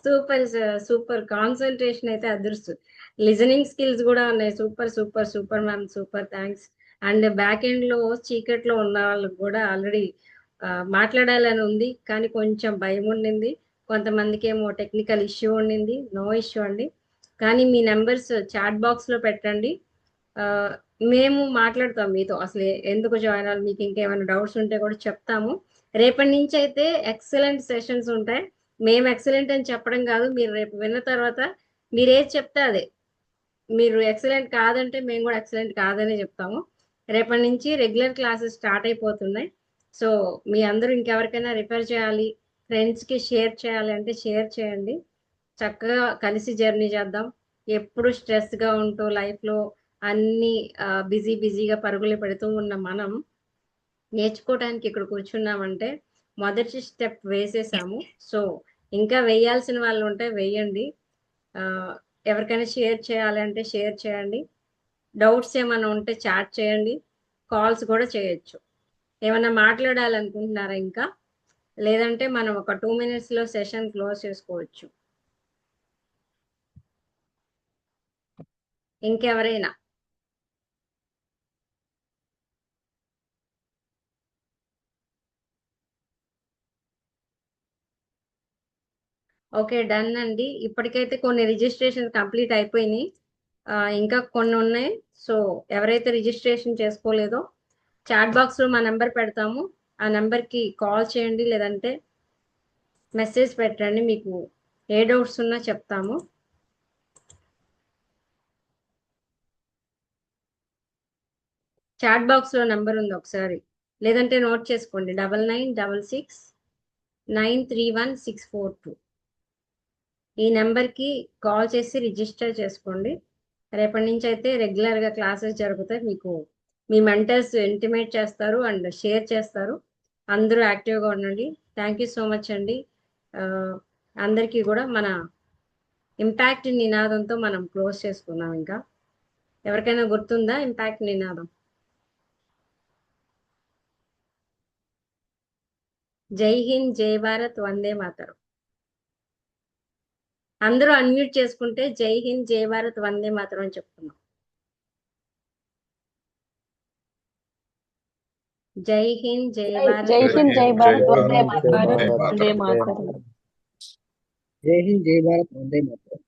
సూపర్ సూపర్ కాన్సన్ట్రేషన్ అయితే అదృష్టం. లిజనింగ్ స్కిల్స్ కూడా ఉన్నాయి. Super super super ma'am, super thanks. And back end లో చీకట్లో ఉన్న వాళ్ళకి కూడా ఆల్రెడీ మాట్లాడాలని ఉంది, కానీ కొంచెం భయం ఉండింది. కొంతమందికి ఏమో టెక్నికల్ ఇష్యూ ఉండింది. నో ఇష్యూ అండి, కానీ మీ నెంబర్స్ చాట్ బాక్స్ లో పెట్టండి. మేము మాట్లాడతాం మీతో. అసలు ఎందుకు జాయిన్ అవ్వాలి, మీకు ఇంకేమైనా డౌట్స్ ఉంటే కూడా చెప్తాము. రేపటి నుంచి అయితే ఎక్సలెంట్ సెషన్స్ ఉంటాయి. మేము ఎక్సలెంట్ అని చెప్పడం కాదు, మీరు రేపు విన్న తర్వాత మీరు ఏది చెప్తే అదే. మీరు ఎక్సలెంట్ కాదంటే మేము కూడా ఎక్సలెంట్ కాదనే చెప్తాము. రేపటి నుంచి రెగ్యులర్ క్లాసెస్ స్టార్ట్ అయిపోతున్నాయి. సో మీ అందరూ ఇంకెవరికైనా రిఫర్ చేయాలి, ఫ్రెండ్స్కి షేర్ చేయాలి అంటే షేర్ చేయండి. చక్కగా కలిసి జర్నీ చేద్దాం. ఎప్పుడు స్ట్రెస్గా ఉంటూ లైఫ్లో అన్ని బిజీగా పరుగులు పెడుతూ ఉన్న మనం నేర్చుకోవడానికి ఇక్కడ కూర్చున్నామంటే మొదటి స్టెప్ వేసేసాము. సో ఇంకా వేయాల్సిన వాళ్ళు ఉంటే వేయండి. ఎవరికైనా షేర్ చేయాలంటే షేర్ చేయండి. డౌట్స్ ఏమైనా ఉంటే చాట్ చేయండి, కాల్స్ కూడా చేయొచ్చు. ఏమైనా మాట్లాడాలనుకుంటున్నారా ఇంకా? లేదంటే మనం ఒక 2 minutesలో సెషన్ క్లోజ్ చేసుకోవచ్చు. ఇంకెవరైనా? ఓకే, డన్ అండి. ఇప్పటికైతే కొన్ని రిజిస్ట్రేషన్ కంప్లీట్ అయిపోయినాయి. ఇంకా కొన్ని ఉన్నాయి. సో ఎవరైతే రిజిస్ట్రేషన్ చేసుకోలేదో చాట్ బాక్స్లో మా నెంబర్ పెడతాము. ఆ నెంబర్కి కాల్ చేయండి, లేదంటే మెసేజ్ పెట్టండి. మీకు ఏ డౌట్స్ ఉన్నా చెప్తాము. చాట్ బాక్స్లో నెంబర్ ఉంది, ఒకసారి లేదంటే నోట్ చేసుకోండి. 9966931642. ఈ నెంబర్కి కాల్ చేసి రిజిస్టర్ చేసుకోండి. రేపటి నుంచి అయితే రెగ్యులర్గా క్లాసెస్ జరుగుతాయి. మీకు మీ మెంటర్స్ ఇంటిమేట్ చేస్తారు అండ్ షేర్ చేస్తారు. అందరూ యాక్టివ్గా ఉండండి. థ్యాంక్ యూ సో మచ్ అండి. అందరికీ కూడా మన ఇంపాక్ట్ నినాదంతో మనం క్లోజ్ చేసుకున్నాం. ఇంకా ఎవరికైనా గుర్తుందా ఇంపాక్ట్ నినాదం? జై హింద్, జై భారత్, వందే మాతరం. అందరూ అన్మ్యూట్ చేసుకుంటే జై హింద్, జై భారత్, వందే మాతరం అని చెప్తున్నాం. జై హింద్, జై భారత్, జై హింద్, జై భారత్, వందే భారత్, మాతరం. వందే వందే మాతరం. మాతరం. జై హింద్, జై భారత్, వందే మాతరం.